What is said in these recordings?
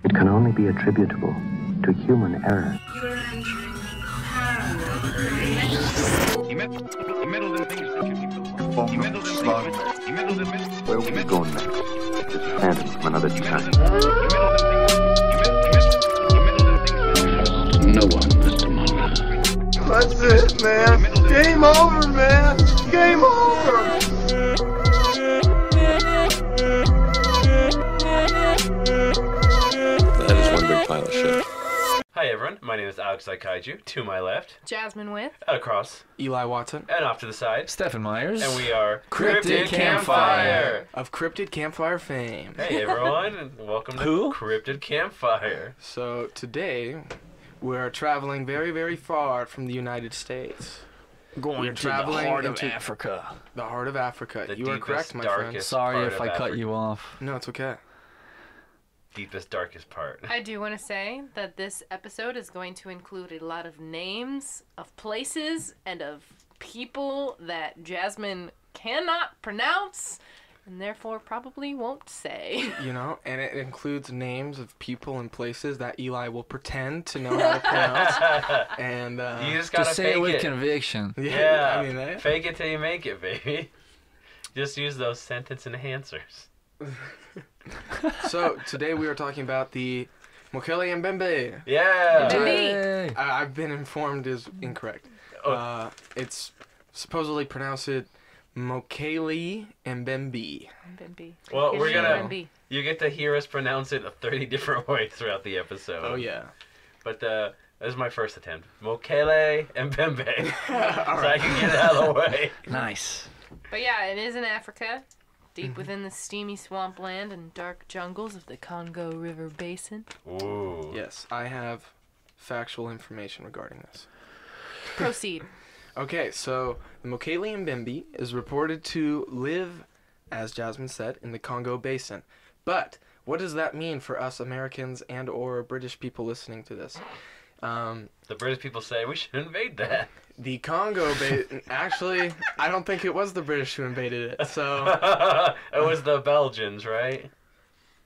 It can only be attributable to human error. You're entering paranormal. He meddled in things that you people. He meddled in things. He meddled in things. Where will we go next? It's a phantom from another time. No one, Mr. Muller. That's it, man. Game over, man. Game over. That is one big pile of shit. Hi everyone, my name is Alex Kaiju. To my left, Jasmine with. across, Eli Watson and off to the side, Stephen Myers. and we are Cryptid Campfire. of Cryptid Campfire fame. Hey everyone, and welcome to Who? Cryptid Campfire. So today, we're traveling very, very far from the United States. Going We're to traveling the heart of into- Africa. The heart of Africa. The You are deepest, correct, my friend. darkest Sorry part if of I cut Africa. you off. No, it's okay. Deepest, darkest part. I do want to say that this episode is going to include a lot of names of places and of people that Jasmine cannot pronounce and therefore probably won't say. You know, and it includes names of people and places that Eli will pretend to know how to pronounce. And You just gotta Just say fake it with it. conviction. Yeah, I mean, fake it till you make it, baby. Just use those sentence enhancers. So today we are talking about the Mokele Mbembe. Yeah. Mbembe. Yay. I've been informed is incorrect. Oh. It's supposedly pronounced Mokele Mbembe. Mbembe. Well, we're gonna. Mbembe. You get to hear us pronounce it 30 different ways throughout the episode. Oh yeah. But this is my first attempt. Mokele Mbembe. So All I right. can get it out of the way. Nice. But yeah, it is in Africa, deep within the steamy swampland and dark jungles of the Congo River Basin. Ooh. Yes, I have factual information regarding this. Proceed. Okay, so the Mokele Mbembe is reported to live, as Jasmine said, in the Congo Basin. But what does that mean for us Americans and or British people listening to this? The British people say we should invade that. The Congo Basin, actually, I don't think it was the British who invaded it. So, It was the Belgians, right?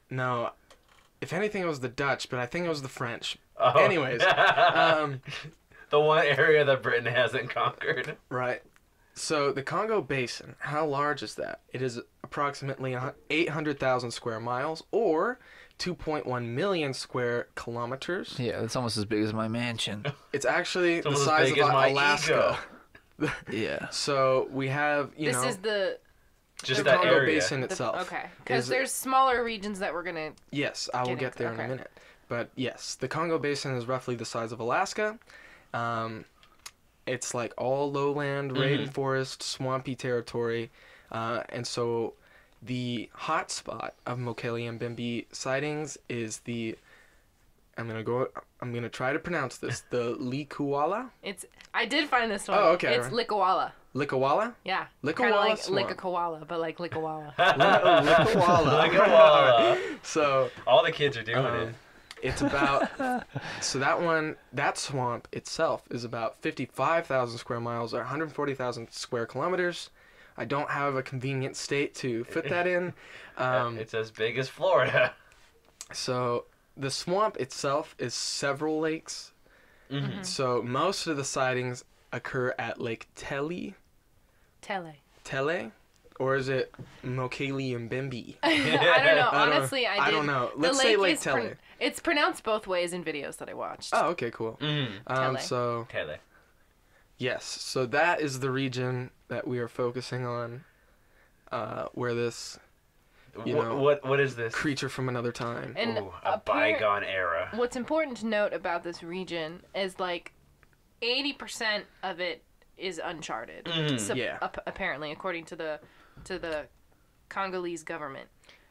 no, if anything it was the Dutch, but I think it was the French. Oh. Anyways, The one area that Britain hasn't conquered. right. So the Congo Basin, how large is that? It is approximately 800,000 square miles or 2.1 million square kilometers. Yeah, that's almost as big as my mansion. It's actually the almost as size big of as my Alaska. Yeah. So we have, you This know, is the... Just the that Congo area. Basin itself. Okay, because is- there's smaller regions that we're going to... Yes, I will Getting get to- there in a okay. minute. But yes, the Congo Basin is roughly the size of Alaska. It's like all lowland, rainforest, swampy territory. And so the hot spot of Mokele Mbembe sightings is the... I'm gonna try to pronounce this. The Likuala? It's... I did find this one. Oh, okay. It's Likawala. Likawala? Yeah. Likawala Kinda like swamp. lick a koala, but like Likawala. Likawala. Look at Walla. So... All the kids are doing it. It's about, so that swamp itself is about 55,000 square miles or 140,000 square kilometers. I don't have a convenient state to fit that in. It's as big as Florida. So the swamp itself is several lakes. Mm-hmm. So most of the sightings occur at Lake Tele, or is it Mokele Mbembe? I don't know. I don't- Honestly, I don't know. The Let's say Lake is Tele. it's pronounced both ways in videos that I watched. Oh, okay, cool. Tele. So Tele. yes, so that is the region that we are focusing on, where this You know, What is this? creature from another time. And Ooh, a bygone era. what's important to note about this region is like 80% of it is uncharted. Yeah. Apparently, according to the Congolese government.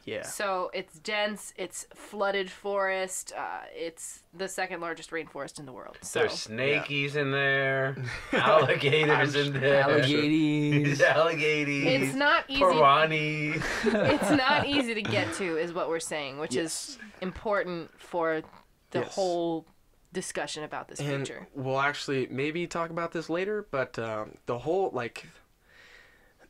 Yeah. So it's dense. It's flooded forest. It's the second largest rainforest in the world. So There's snakies in there, alligators in there, Alligators. alligators. it's not easy. Piranhas. It's not easy to get to, is what we're saying, which is important for the Yes. whole discussion about this And creature. we'll actually maybe talk about this later, but the whole,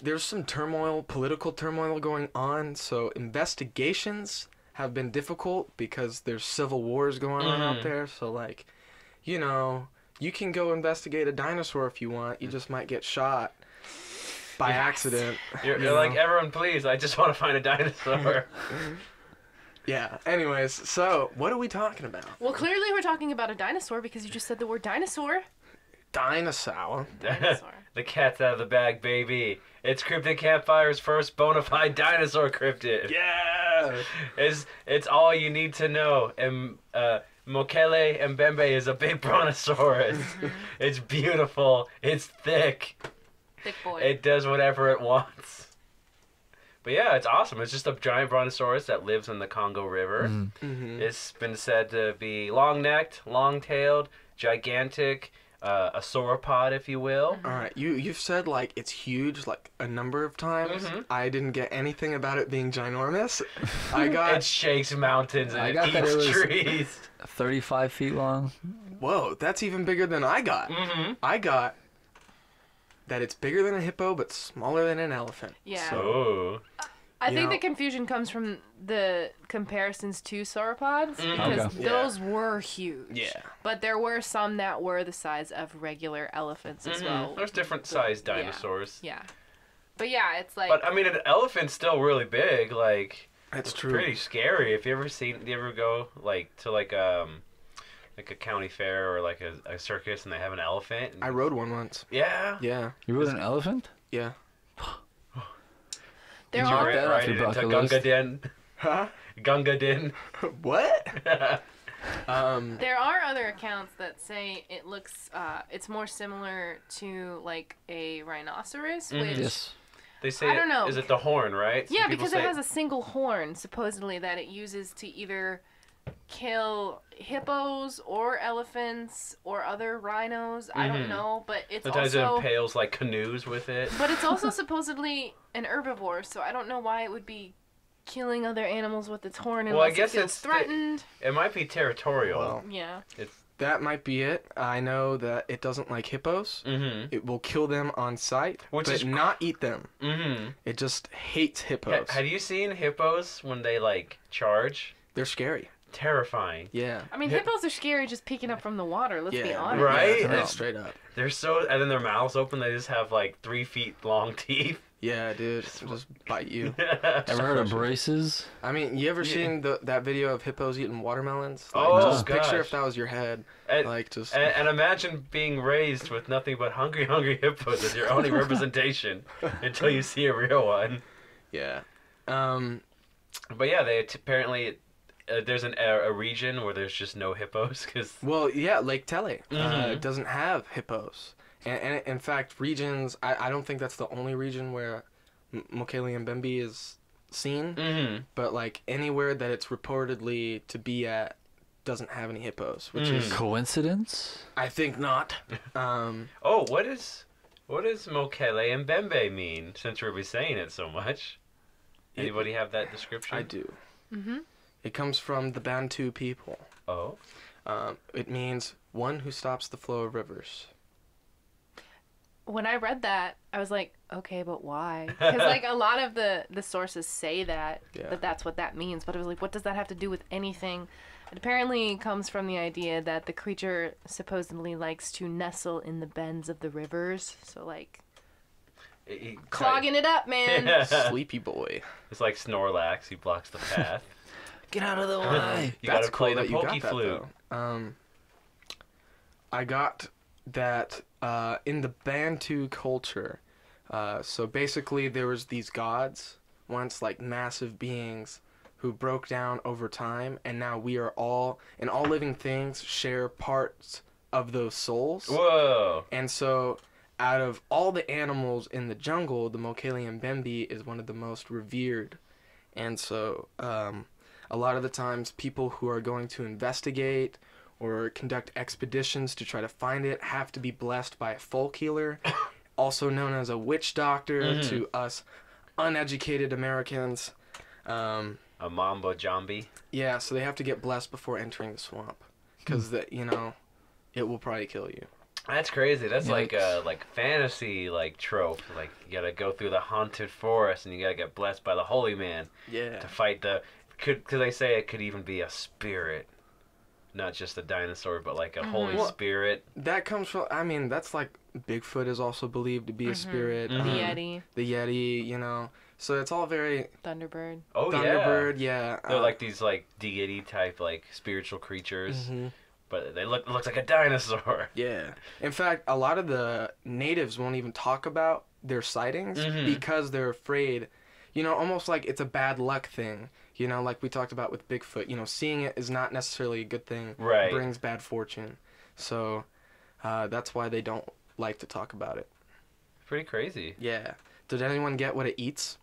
there's some turmoil, political turmoil going on, so investigations have been difficult because there's civil wars going on out there. So, like, you know, you can go investigate a dinosaur if you want. You just might get shot by accident. You're you like, know? everyone, please, I just want to find a dinosaur. Yeah. Anyways, so what are we talking about? Well, clearly we're talking about a dinosaur because you just said the word dinosaur. Dinosaur. Dinosaur. The cat's out of the bag, baby. It's Cryptid Campfire's first bona fide dinosaur cryptid. Yeah. It's all you need to know. And Mokele Mbembe is a big brontosaurus. It's beautiful. It's thick. Thick boy. It does whatever it wants. But yeah, it's awesome. It's just a giant brontosaurus that lives in the Congo River. Mm-hmm. It's been said to be long-necked, long-tailed, gigantic, a sauropod, if you will. All right, you've said like it's huge like a number of times. I didn't get anything about it being ginormous. I It got shakes mountains and I it got that eats it was- trees. 35 feet long. whoa, that's even bigger than I got. I got that it's bigger than a hippo but smaller than an elephant. Yeah. So, Oh. I You think know- the confusion comes from the comparisons to sauropods because Okay. those were huge. yeah. But there were some that were the size of regular elephants as well. There's different sized dinosaurs. Yeah. But yeah, it's like But I mean, an elephant's still really big. Like, That's it's true. pretty scary. If you ever go like to like a county fair or like a circus and they have an elephant? I rode one once. Yeah. Yeah. You rode an elephant? Yeah. there Did you are that off ride your it into bucket Gunga list? Din? Huh? Gunga Din? What? there are other accounts that say it looks it's more similar to like a rhinoceros, which Yes. They say I don't know. Is it the horn, right? Some yeah, people because say it has a single horn supposedly that it uses to either kill hippos or elephants or other rhinos. I don't know, but it's Sometimes also it impales like canoes with it. but it's also supposedly an herbivore, so I don't know why it would be killing other animals with its horn unless Well, I guess it feels it's threatened. It might be territorial. Well, Yeah. that might be it. I know that it doesn't like hippos. It will kill them on sight, Which but is not eat them. Mm-hmm. It just hates hippos. Have you seen hippos when they like charge? They're scary. Terrifying. Yeah. I mean, hippos are scary just peeking up from the water, let's be Yeah. honest. Right? Yeah, Yeah. straight up. They're so, and then their mouths open. They just have like 3 feet long teeth. Yeah, dude. Just bite you. Ever heard of braces? I mean, you ever seen that video of hippos eating watermelons? Like, Oh, just picture gosh. if that was your head. And, Like, just... and imagine being raised with nothing but hungry hippos as your only representation until you see a real one. Yeah. But yeah, they apparently there's a region where there's just no hippos because Well, yeah, Lake Tele doesn't have hippos. And in fact, regions, I don't think that's the only region where Mokele Mbembe is seen. But, like, anywhere that it's reportedly to be at doesn't have any hippos, which is... Coincidence? I think not. Oh, what does Mokele Mbembe mean? Since we'll be saying it so much, anybody have that description? I do. It comes from the Bantu people. Oh, It means one who stops the flow of rivers. When I read that, I was like, okay, but why? Because like a lot of the sources say that that's what that means, but I was like, what does that have to do with anything? It apparently comes from the idea that the creature supposedly likes to nestle in the bends of the rivers, so like clogging it up, man. Sleepy boy. It's like Snorlax. He blocks the path. Get out of the way. You gotta play the pokey that, flute. though. I got that in the Bantu culture. So basically, there was these gods once, like massive beings, who broke down over time, and now we are all, and all living things share parts of those souls. Whoa. And so, out of all the animals in the jungle, the Mokele Mbembe is one of the most revered. And so, a lot of the times, people who are going to investigate or conduct expeditions to try to find it have to be blessed by a folk healer, also known as a witch doctor to us uneducated Americans. A mambo jambi. Yeah, so they have to get blessed before entering the swamp, because it will probably kill you. That's crazy. That's like a Yikes. fantasy trope. Like you gotta go through the haunted forest and you gotta get blessed by the holy man Yeah. to fight the Could they say it could even be a spirit, not just a dinosaur, but like a holy Well, spirit? That comes from, I mean, that's like Bigfoot is also believed to be a spirit. The Yeti, The Yeti, you know. So it's all very Thunderbird. Oh Thunderbird, yeah. They're like these like deity type like spiritual creatures, Mhm. but they looks like a dinosaur. Yeah. In fact, a lot of the natives won't even talk about their sightings because they're afraid, you know, almost like it's a bad luck thing. You know, like we talked about with Bigfoot, you know, seeing it is not necessarily a good thing. Right. It brings bad fortune. So that's why they don't like to talk about it. Pretty crazy. Yeah. Did anyone get what it eats?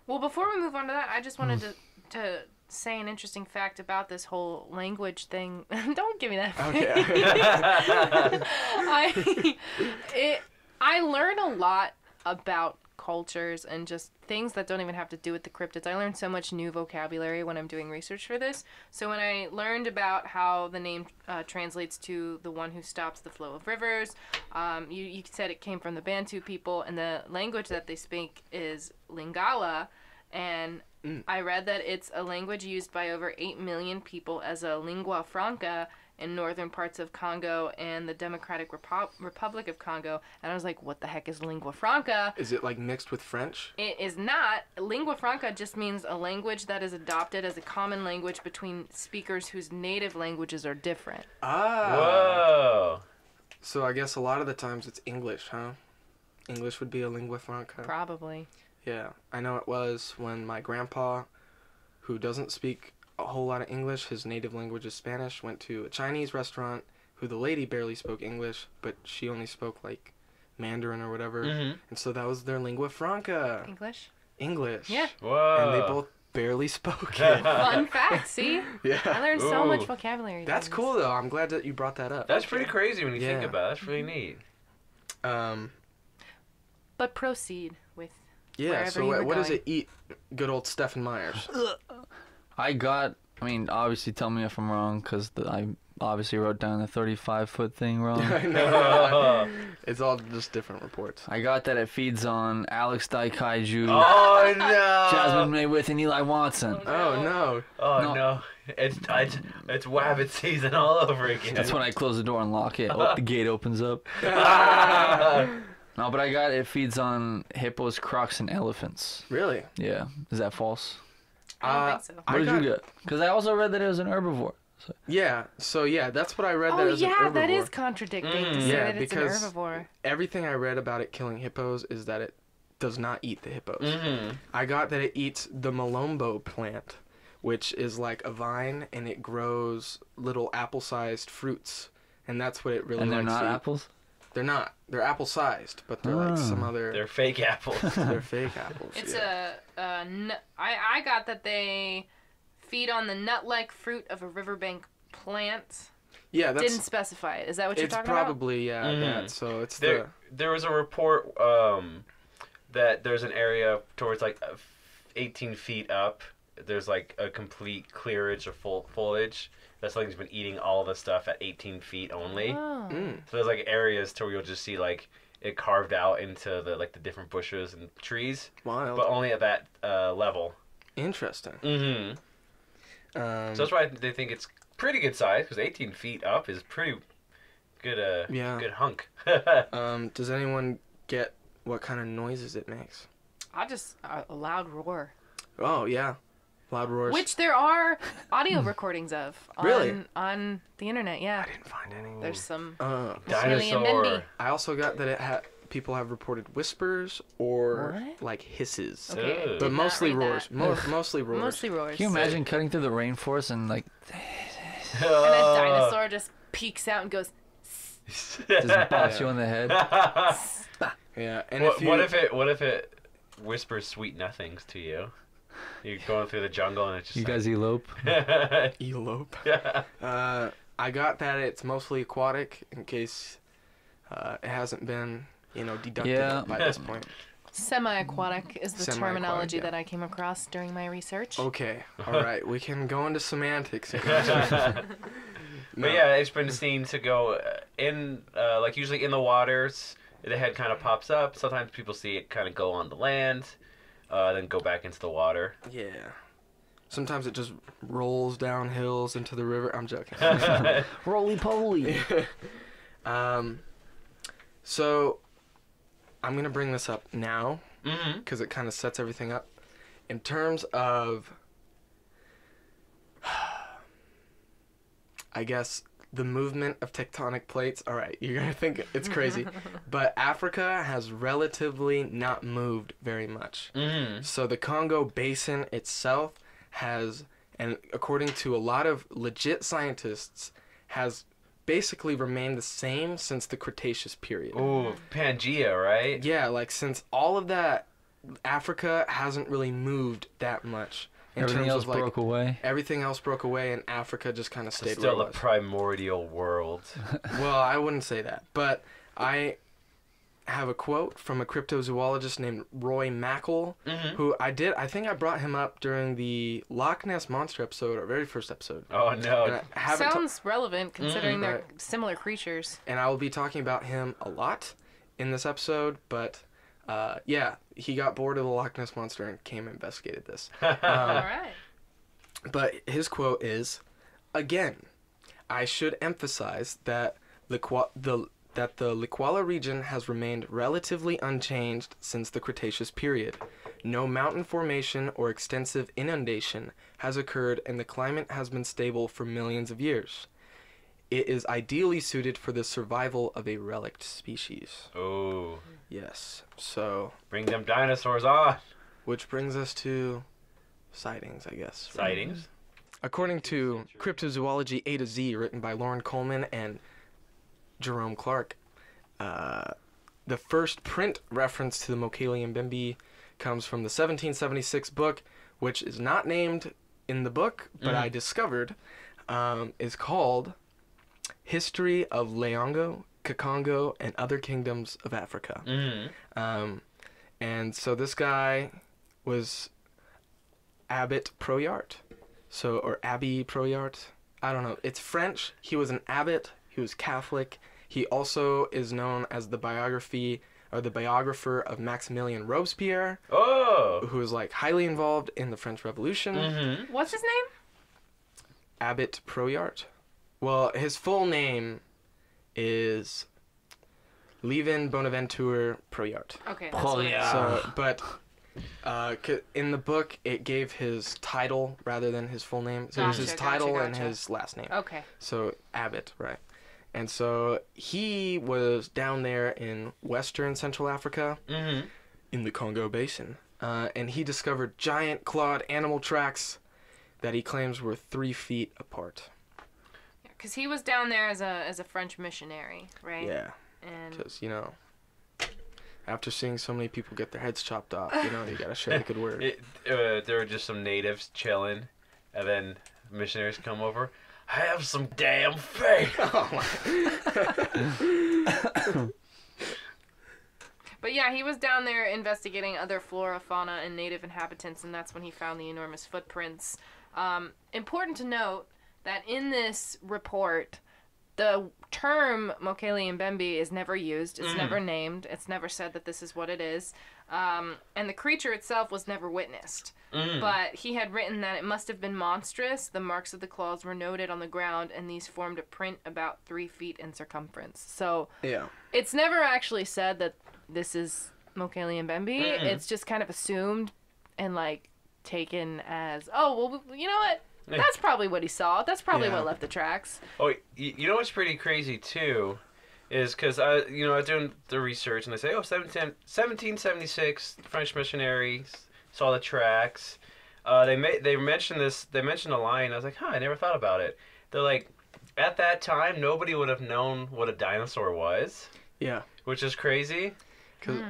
Well, before we move on to that, I just wanted to say an interesting fact about this whole language thing. Don't give me that. Okay. I learn a lot about cultures and just things that don't even have to do with the cryptids. I learned so much new vocabulary when I'm doing research for this. So when I learned about how the name translates to the one who stops the flow of rivers, you said it came from the Bantu people, and the language that they speak is Lingala, and I read that it's a language used by over 8 million people as a lingua franca in northern parts of Congo and the Democratic Republic of Congo. And I was like, what the heck is lingua franca? Is it like mixed with French? It is not. Lingua franca just means a language that is adopted as a common language between speakers whose native languages are different. Ah. Whoa. So I guess a lot of the times it's English, huh? English would be a lingua franca. Probably. Yeah, I know it was when my grandpa, who doesn't speak a whole lot of English, his native language is Spanish, went to a Chinese restaurant who the lady barely spoke English, but she only spoke like Mandarin or whatever. And so that was their lingua franca. English. Yeah. Whoa. And they both barely spoke it. Fun fact, see? Yeah. I learned so much Ooh. vocabulary. That's things. cool though. I'm glad that you brought that up. That's pretty crazy when you think Yeah. about it. That's really neat. But proceed with Yeah, wherever so you were what does going. it eat, good old Stephen Myers? Obviously tell me if I'm wrong, because I obviously wrote down the 35-foot thing wrong. I know. It's all just different reports. I got that it feeds on Alex Daikaiju, Oh no. Jasmine Mayweath, and Eli Watson. Oh no. Oh No. no. It's Wabbit season all over again. That's when I close the door and lock it. The gate opens up. No, but I got it feeds on hippos, crocs, and elephants. Really? Yeah. Is that false? I don't think so. What did you get? Because I also read that it was an herbivore. So. Yeah, so yeah, that's what I read that Oh as an yeah, herbivore. that is contradicting to say Yeah, that it's an because- herbivore. Everything I read about it killing hippos is that it does not eat the hippos. I got that it eats the malombo plant, which is like a vine, and it grows little apple-sized fruits, and that's what it really And they're likes not to eat. apples? They're not. They're apple-sized, but they're like some other... They're fake apples. They're fake apples. It's yeah. I got that they feed on the nut-like fruit of a riverbank plant. Yeah, that's... Didn't specify it. Is that what you're It's talking about? probably, yeah, that. So it's There was a report that there's an area towards like 18 feet up. There's like a complete clearage of foliage. That something's been eating all the stuff at 18 feet only. Oh. So there's like areas to where you'll just see like it carved out into the like the different bushes and trees, Wild. but only at that level. Interesting. So that's why they think it's pretty good size, because 18 feet up is pretty good. Good hunk. Does anyone get what kind of noises it makes? A loud roar. Oh yeah, loud roars. Which there are audio recordings of on, Really? on the internet, yeah. I didn't find any. There's some Uh, Mokele Mbembe. Dinosaur. I also got that people have reported whispers or What? like hisses, Okay, Ugh. did but not mostly read roars. that. Mostly roars. Mostly roars. Can you imagine cutting through the rainforest and like And a dinosaur just peeks out and goes, just bops you on the head? Yeah, and What if it whispers sweet nothings to you? You're going through the jungle and it's just You guys elope? elope? Yeah. I got that it's mostly aquatic in case it hasn't been deducted Yeah. by this point. semi-aquatic is the Semi-aquatic, terminology yeah. that I came across during my research. Okay, all right, we can go into semantics here. But yeah, it's been seen to go in, like usually in the waters. The head kind of pops up. Sometimes people see it kind of go on the land, then go back into the water. Yeah. sometimes it just rolls down hills into the river. I'm joking. Roly poly. So I'm gonna bring this up now Mm-hmm. because it kind of sets everything up in terms of, I guess, the movement of tectonic plates. All right, you're gonna think it's crazy, but Africa has relatively not moved very much. Mm-hmm. So the Congo basin itself has, and according to a lot of legit scientists, has basically remained the same since the Cretaceous period. Ooh, Pangea, right? Yeah, like since all of that, Africa hasn't really moved that much. In Everything terms else of, like, broke away. Everything else broke away, and Africa just kind of It's stayed still where a it was. primordial world. Well, I wouldn't say that, but I have a quote from a cryptozoologist named Roy Mackle, Mm-hmm. who I think I brought him up during the Loch Ness Monster episode, our very first episode. Oh And no. I haven't ta- Sounds relevant considering they're Right. similar creatures. and I will be talking about him a lot in this episode, but yeah, he got bored of the Loch Ness Monster and came and investigated this. All right. But his quote is, again, I should emphasize that the Likwala region has remained relatively unchanged since the Cretaceous period. No mountain formation or extensive inundation has occurred, and the climate has been stable for millions of years. It is ideally suited for the survival of a relict species. Oh, Yes. So, bring them dinosaurs on. which brings us to sightings, I guess. Sightings. According to Cryptozoology A to Z, written by Lauren Coleman and Jerome Clark, the first print reference to the Mokele Mbembe comes from the 1776 book, which is not named in the book, but I discovered, is called History of Leongo, Kakongo, and Other Kingdoms of Africa. Mm-hmm. And so this guy was Abbot Proyart, or Abbey Proyart. I don't know. It's French. He was an abbot. He was Catholic. He also is known as the biographer of Maximilien Robespierre, Oh. who was like highly involved in the French Revolution. Mm-hmm. What's his name? Abbot Proyart. Well, his full name is Levin Bonaventure Proyart. Okay. Oh, what it is. yeah. So, but in the book, it gave his title rather than his full name. So it was his Gotcha, title and gotcha. his last name. Okay. So Abbott, right? And so he was down there in Western Central Africa, Mm-hmm. in the Congo Basin, and he discovered giant clawed animal tracks that he claims were 3 feet apart. Because he was down there as a French missionary, right? Yeah, And because after seeing so many people get their heads chopped off, you gotta share the good word. There were just some natives chilling, and then missionaries come over. Have some damn faith. But yeah, he was down there investigating other flora, fauna, and native inhabitants, and that's when he found the enormous footprints. Important to note that in this report, the term Mokele Mbembe is never used. It's never named. It's never said that this is what it is. And the creature itself was never witnessed. But he had written that it must have been monstrous. The marks of the claws were noted on the ground, and these formed a print about 3 feet in circumference. So Yeah. it's never actually said that this is Mokele Mbembe. It's just kind of assumed and taken as, oh, well, you know what? That's probably what he saw. That's probably what left the tracks. Oh, you know what's pretty crazy too, is because I was doing the research and I say, 1776 French missionaries saw the tracks. They mentioned this. They mentioned a line. I was like, I never thought about it. They're like, at that time, nobody would have known what a dinosaur was, Yeah. which is crazy. Cause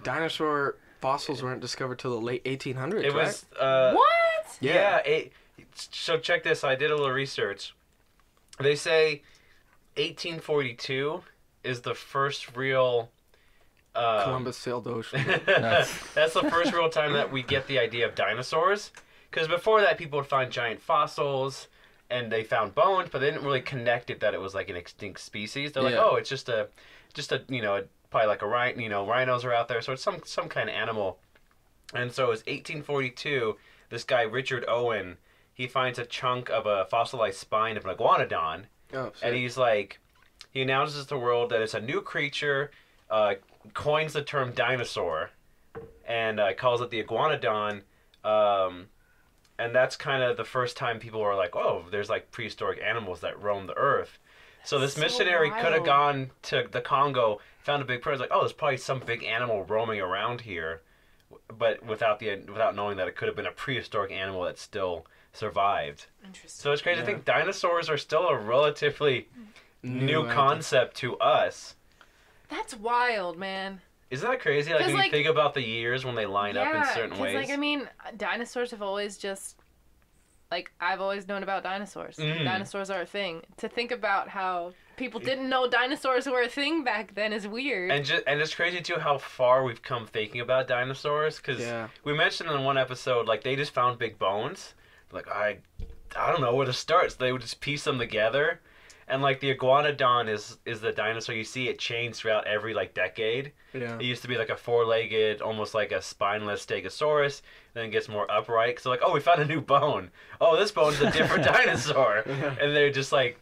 dinosaur fossils weren't discovered till the late 1800s. It right? was What? Yeah. So check this. I did a little research. They say 1842 is the first real. Columbus sailed the ocean. That's the first real time that we get the idea of dinosaurs. Because before that, people would find giant fossils, and they found bones, but they didn't really connect it that it was like an extinct species. They're like, Yeah. oh, it's just a probably like a rhino. Rhinos are out there, so it's some kind of animal. And so it was 1842. This guy Richard Owen he finds a chunk of a fossilized spine of an iguanodon, Oh, and he's like, he announces to the world that it's a new creature, coins the term dinosaur, and calls it the iguanodon, and that's kind of the first time people were like, oh, there's like prehistoric animals that roam the earth. So this missionary could have gone to the Congo, found a big prairie, like, oh, there's probably some big animal roaming around here, but without knowing that it could have been a prehistoric animal that still survived. Interesting. So it's crazy to think dinosaurs are still a relatively new concept to us. That's wild, man. Isn't that crazy? Like, when you think about the years when they line up in certain ways. Like, I mean, dinosaurs have always just, like, I've always known about dinosaurs. Dinosaurs are a thing. To think about how people didn't know dinosaurs were a thing back then is weird. And it's crazy, too, how far we've come thinking about dinosaurs. Because we mentioned in one episode, like, they just found big bones. Like, I don't know where to start. So they would just piece them together. And, like, the iguanodon is the dinosaur. You see it change throughout every, like, decade. Yeah. It used to be, like, a four-legged, almost like a spineless stegosaurus. Then it gets more upright. So, like, oh, we found a new bone. Oh, this bone's a different dinosaur. And they're just, like,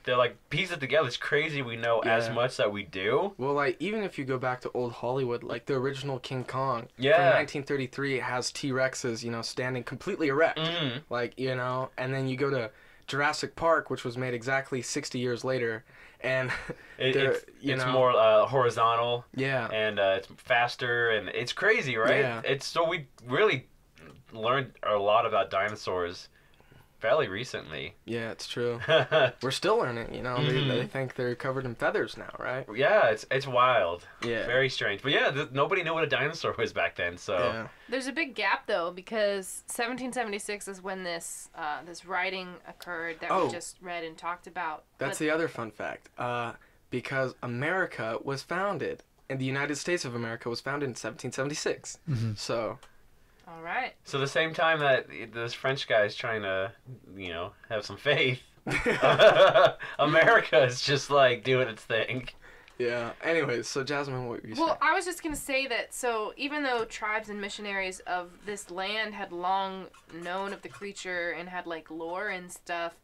piece it together. It's crazy we know as much that we do. Well, like, even if you go back to old Hollywood, like, the original King Kong from 1933 has T-Rexes, you know, standing completely erect. Like, you know, and then you go to Jurassic Park, which was made exactly 60 years later, and it's more horizontal. Yeah. And it's faster, and it's crazy, right? Yeah. So we really learned a lot about dinosaurs fairly recently. Yeah, it's true. We're still learning, you know. They think they're covered in feathers now, right? Yeah, it's wild. Yeah. Very strange. But yeah, nobody knew what a dinosaur was back then, so... Yeah. There's a big gap, though, because 1776 is when this writing occurred that we just read and talked about. That's the other fun fact. Because America was founded, and the United States of America was founded in 1776. So... All right. So the same time that this French guy is trying to, you know, have some faith, America is just, like, doing its thing. Yeah. Anyways, so Jasmine, what were you saying? Well, I was just going to say that, so even though tribes and missionaries of this land had long known of the creature and had, like, lore and stuff,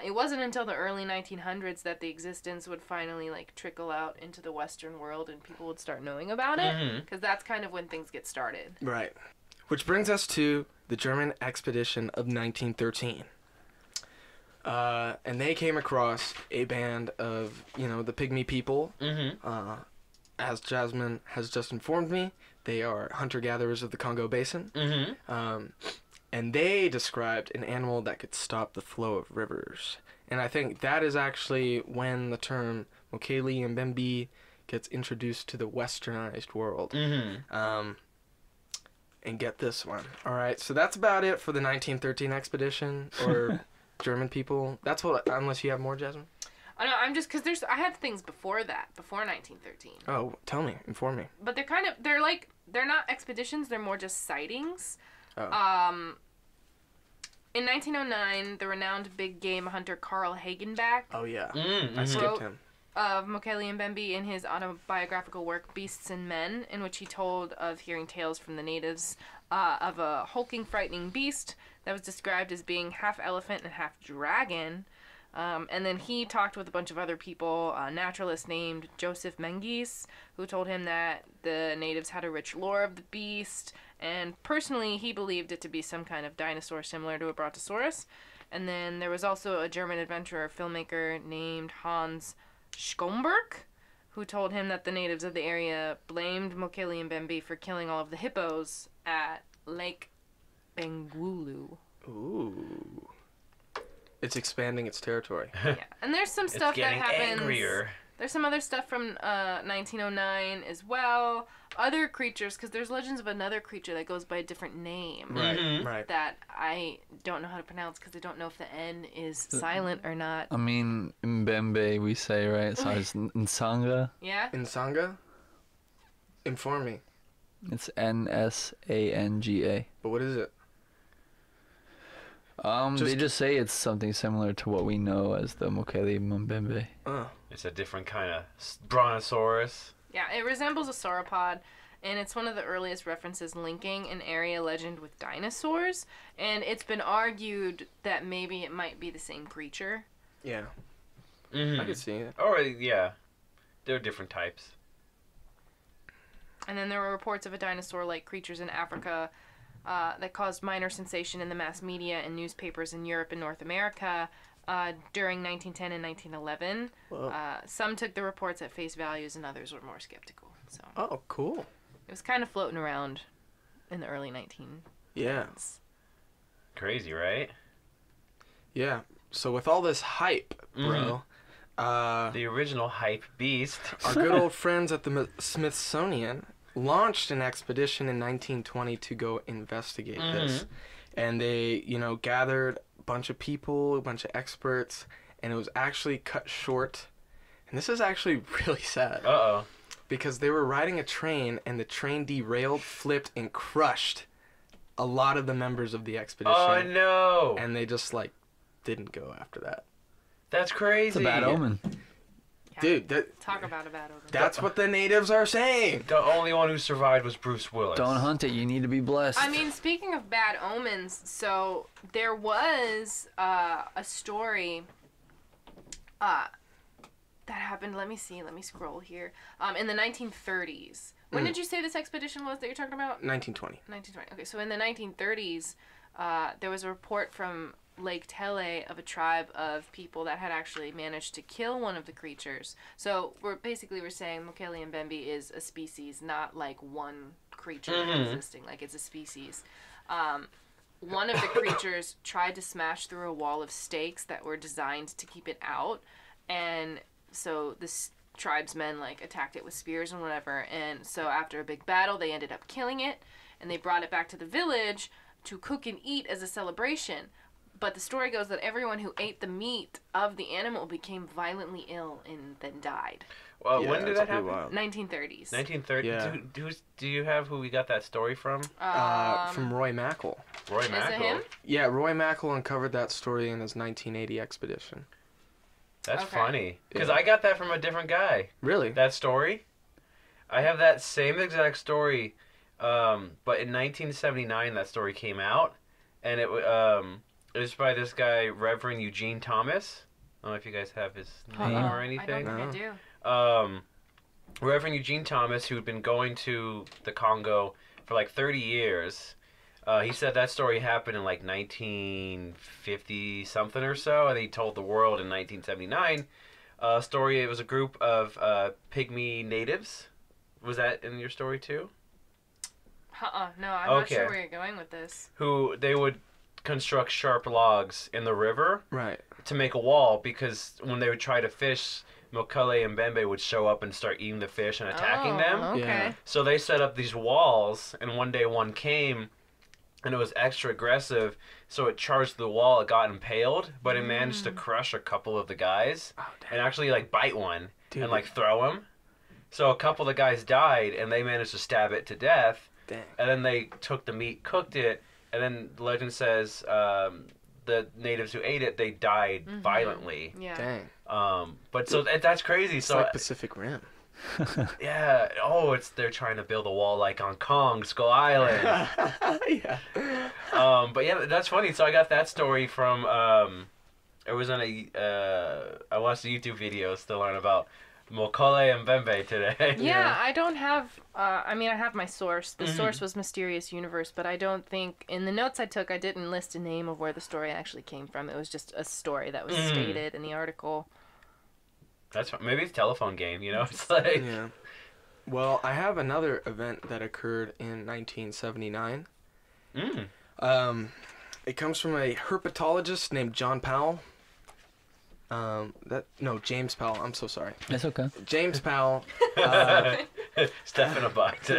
it wasn't until the early 1900s that the existence would finally, like, trickle out into the Western world and people would start knowing about it, because that's kind of when things get started. Right. Which brings us to the German expedition of 1913. And they came across a band of, you know, the Pygmy people. As Jasmine has just informed me, they are hunter-gatherers of the Congo Basin. And they described an animal that could stop the flow of rivers. And I think that is actually when the term Mokele Mbembe gets introduced to the westernized world. And get this one. All right, so that's about it for the 1913 expedition, or German people. That's what, unless you have more, Jasmine? I know, I'm just, because I have things before that, before 1913. Oh, tell me, inform me. But they're not expeditions, they're more just sightings. In 1909, the renowned big game hunter Carl Hagenbach. Oh, yeah. I skipped him. Of Mokele Mbembe in his autobiographical work Beasts and Men, in which he told of hearing tales from the natives of a hulking, frightening beast that was described as being half elephant and half dragon. And then he talked with a bunch of other people, a naturalist named Joseph Mengis, who told him that the natives had a rich lore of the beast, and personally he believed it to be some kind of dinosaur similar to a brontosaurus. And then there was also a German adventurer filmmaker named Hans Schomburg, who told him that the natives of the area blamed Mokele Mbembe for killing all of the hippos at Lake Bangulu. Ooh. It's expanding its territory. Yeah, and there's some stuff that happens. Angrier. There's some other stuff from 1909 as well. Other creatures, because there's legends of another creature that goes by a different name. Right. That I don't know how to pronounce because I don't know if the N is silent or not. I mean, Mbembe we say, right? So it's Nsanga. Yeah? Nsanga? Inform me. It's Nsanga. But what is it? They just say it's something similar to what we know as the Mokele Mbembe. It's a different kind of brontosaurus. Yeah, it resembles a sauropod. and it's one of the earliest references linking an area legend with dinosaurs, and it's been argued that maybe it might be the same creature. Yeah. Mm-hmm. I could see it. Or, yeah. There are different types. And then there were reports of a dinosaur-like creatures in Africa that caused minor sensation in the mass media and newspapers in Europe and North America during 1910 and 1911. Some took the reports at face values and others were more skeptical. So Oh, cool. it was kind of floating around in the early 19. Yeah. Crazy, right? Yeah. So with all this hype, bro, The original hype beast. our good old friends at the Smithsonian launched an expedition in 1920 to go investigate this. And they, gathered a bunch of people, a bunch of experts, and it was actually cut short. And this is actually really sad. Uh-oh. Because they were riding a train, and the train derailed, flipped, and crushed a lot of the members of the expedition. Oh, no. And they just, didn't go after that. That's crazy. It's a bad omen. Yeah. Dude, Talk about a bad omen. that's what the natives are saying. The only one who survived was Bruce Willis. Don't hunt it. You need to be blessed. I mean, speaking of bad omens, so there was a story that happened. Let me scroll here. In the 1930s. When did you say this expedition was that you're talking about? 1920. 1920. Okay, so in the 1930s, there was a report from Lake Tele of a tribe of people that had actually managed to kill one of the creatures. So we're saying Mokele Mbembe is a species, not like one creature existing. Like it's a species. One of the creatures tried to smash through a wall of stakes that were designed to keep it out, and so this tribesmen attacked it with spears and whatever. And so after a big battle, they ended up killing it, and they brought it back to the village to cook and eat as a celebration. But the story goes that everyone who ate the meat of the animal became violently ill and then died. Well, Yeah, when did that's that pretty happen? wild. 1930s. 1930. Yeah. Do you have who we got that story from? From Roy Mackle. Roy Is it Mackle. him? Yeah, Roy Mackle uncovered that story in his 1980 expedition. That's Okay. funny. Because Yeah. I got that from a different guy. Really? That story. I have that same exact story, but in 1979 that story came out, and it was by this guy, Reverend Eugene Thomas. I don't know if you guys have his name or I anything. don't think No. I do. Reverend Eugene Thomas, who'd been going to the Congo for 30 years. He said that story happened in 1950 something or so, and he told the world in 1979. Story. It was a group of pygmy natives. Was that in your story too? No, I'm not Okay. sure where you're going with this. Who they would construct sharp logs in the river Right. to make a wall, because when they would try to fish, Mokele and Mbembe would show up and start eating the fish and attacking them. Okay. Yeah. So they set up these walls, and one day one came, and it was extra aggressive, so it charged the wall. It got impaled, but it managed to crush a couple of the guys Oh, damn. and actually bite one Dude. and throw him. So a couple of the guys died, and they managed to stab it to death. Dang. And then they took the meat, cooked it, and then the legend says the natives who ate it, they died violently. Yeah. Dang. But so that's crazy. It's So like Pacific Rim. yeah, they're trying to build a wall on Kong Skull Island. Yeah. But yeah, that's funny. So I got that story from it was on I watched a YouTube video to learn about Mokele Mbembe today. Yeah, I don't have. I have my source. The source was Mysterious Universe, but I don't think in the notes I took I didn't list a name of where the story actually came from. It was just a story that was stated in the article. That's maybe it's a telephone game. It's Yeah. Well, I have another event that occurred in 1979. It comes from a herpetologist named John Powell. James Powell. I'm so sorry. That's okay. James Powell. Step in a box.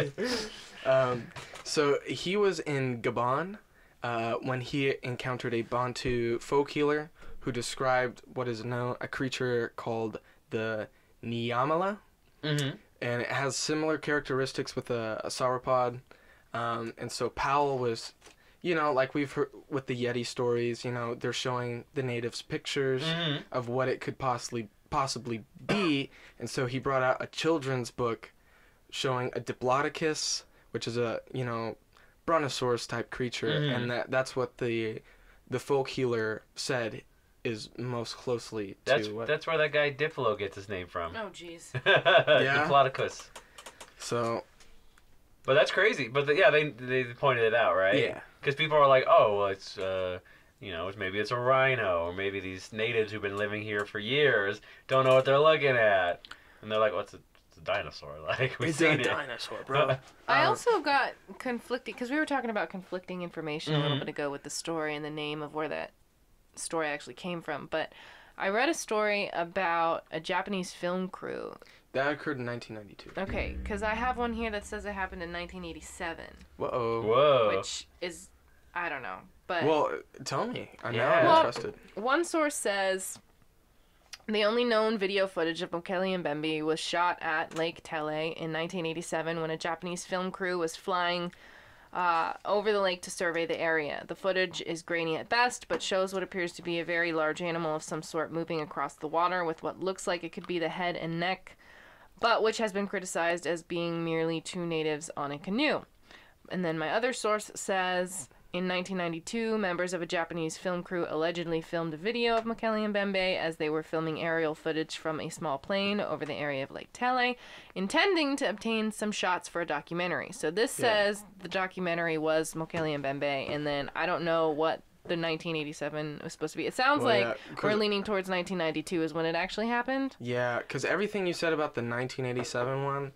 So he was in Gabon when he encountered a Bantu folk healer who described what is known a creature called the Nyamala. Mm-hmm. And it has similar characteristics with a sauropod. And so Powell was, like we've heard with the Yeti stories, they're showing the natives pictures of what it could possibly be. And so he brought out a children's book showing a diplodocus, which is a, brontosaurus type creature, and that's what the folk healer said is most closely to what... That's where that guy Diplo gets his name from. Oh, jeez. Yeah. Diplodocus. So... But that's crazy. But they pointed it out, right? Yeah. Because people are like, oh, well, it's maybe it's a rhino, or maybe these natives who've been living here for years don't know what they're looking at, and they're like, what's it's a dinosaur? Like we've seen It's a dinosaur, bro. I also got conflicting, because we were talking about conflicting information a little bit ago with the story and the name of where that story actually came from. But I read a story about a Japanese film crew. That occurred in 1992. Okay, because I have one here that says it happened in 1987. Whoa. Which is, I don't know. But Well, tell me. Now Yeah. I'm Well, interested. one source says the only known video footage of Mokele Mbembe was shot at Lake Tele in 1987 when a Japanese film crew was flying over the lake to survey the area. The footage is grainy at best, but shows what appears to be a very large animal of some sort moving across the water with what looks like it could be the head and neck, but which has been criticized as being merely two natives on a canoe. And then my other source says... In 1992, members of a Japanese film crew allegedly filmed a video of Mokele Mbembe as they were filming aerial footage from a small plane over the area of Lake Tele, intending to obtain some shots for a documentary. So this says the documentary was Mokele Mbembe, and then I don't know what the 1987 was supposed to be. It sounds Well, like yeah, 'cause- we're leaning towards 1992 is when it actually happened. Yeah, because everything you said about the 1987 one,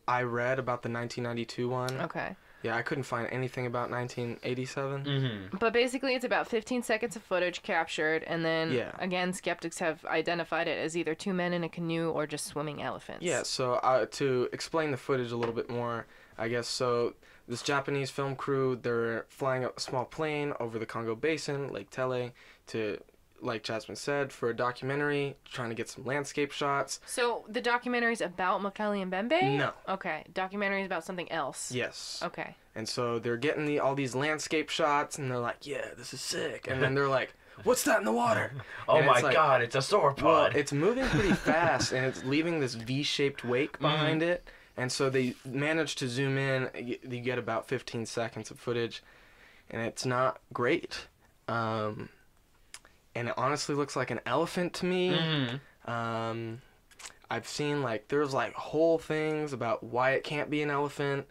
I read about the 1992 one. Okay. Yeah, I couldn't find anything about 1987. Mm-hmm. But basically, it's about 15 seconds of footage captured, and then, Yeah. again, skeptics have identified it as either two men in a canoe or just swimming elephants. Yeah, so to explain the footage a little bit more, I guess, so this Japanese film crew, they're flying a small plane over the Congo Basin, Lake Tele, to, like Jasmine said, for a documentary, trying to get some landscape shots. So the documentary's about Mokele Mbembe? No. Okay. Documentary's about something else? Yes. Okay. And so they're getting all these landscape shots, and they're like, yeah, this is sick. And then they're like, what's that in the water? Oh And my it's like, God, it's a sauropod. Well, it's moving pretty fast, and it's leaving this V-shaped wake behind it. And so they manage to zoom in. You get about 15 seconds of footage, and it's not great. And it honestly looks like an elephant to me. I've seen, there's, whole things about why it can't be an elephant.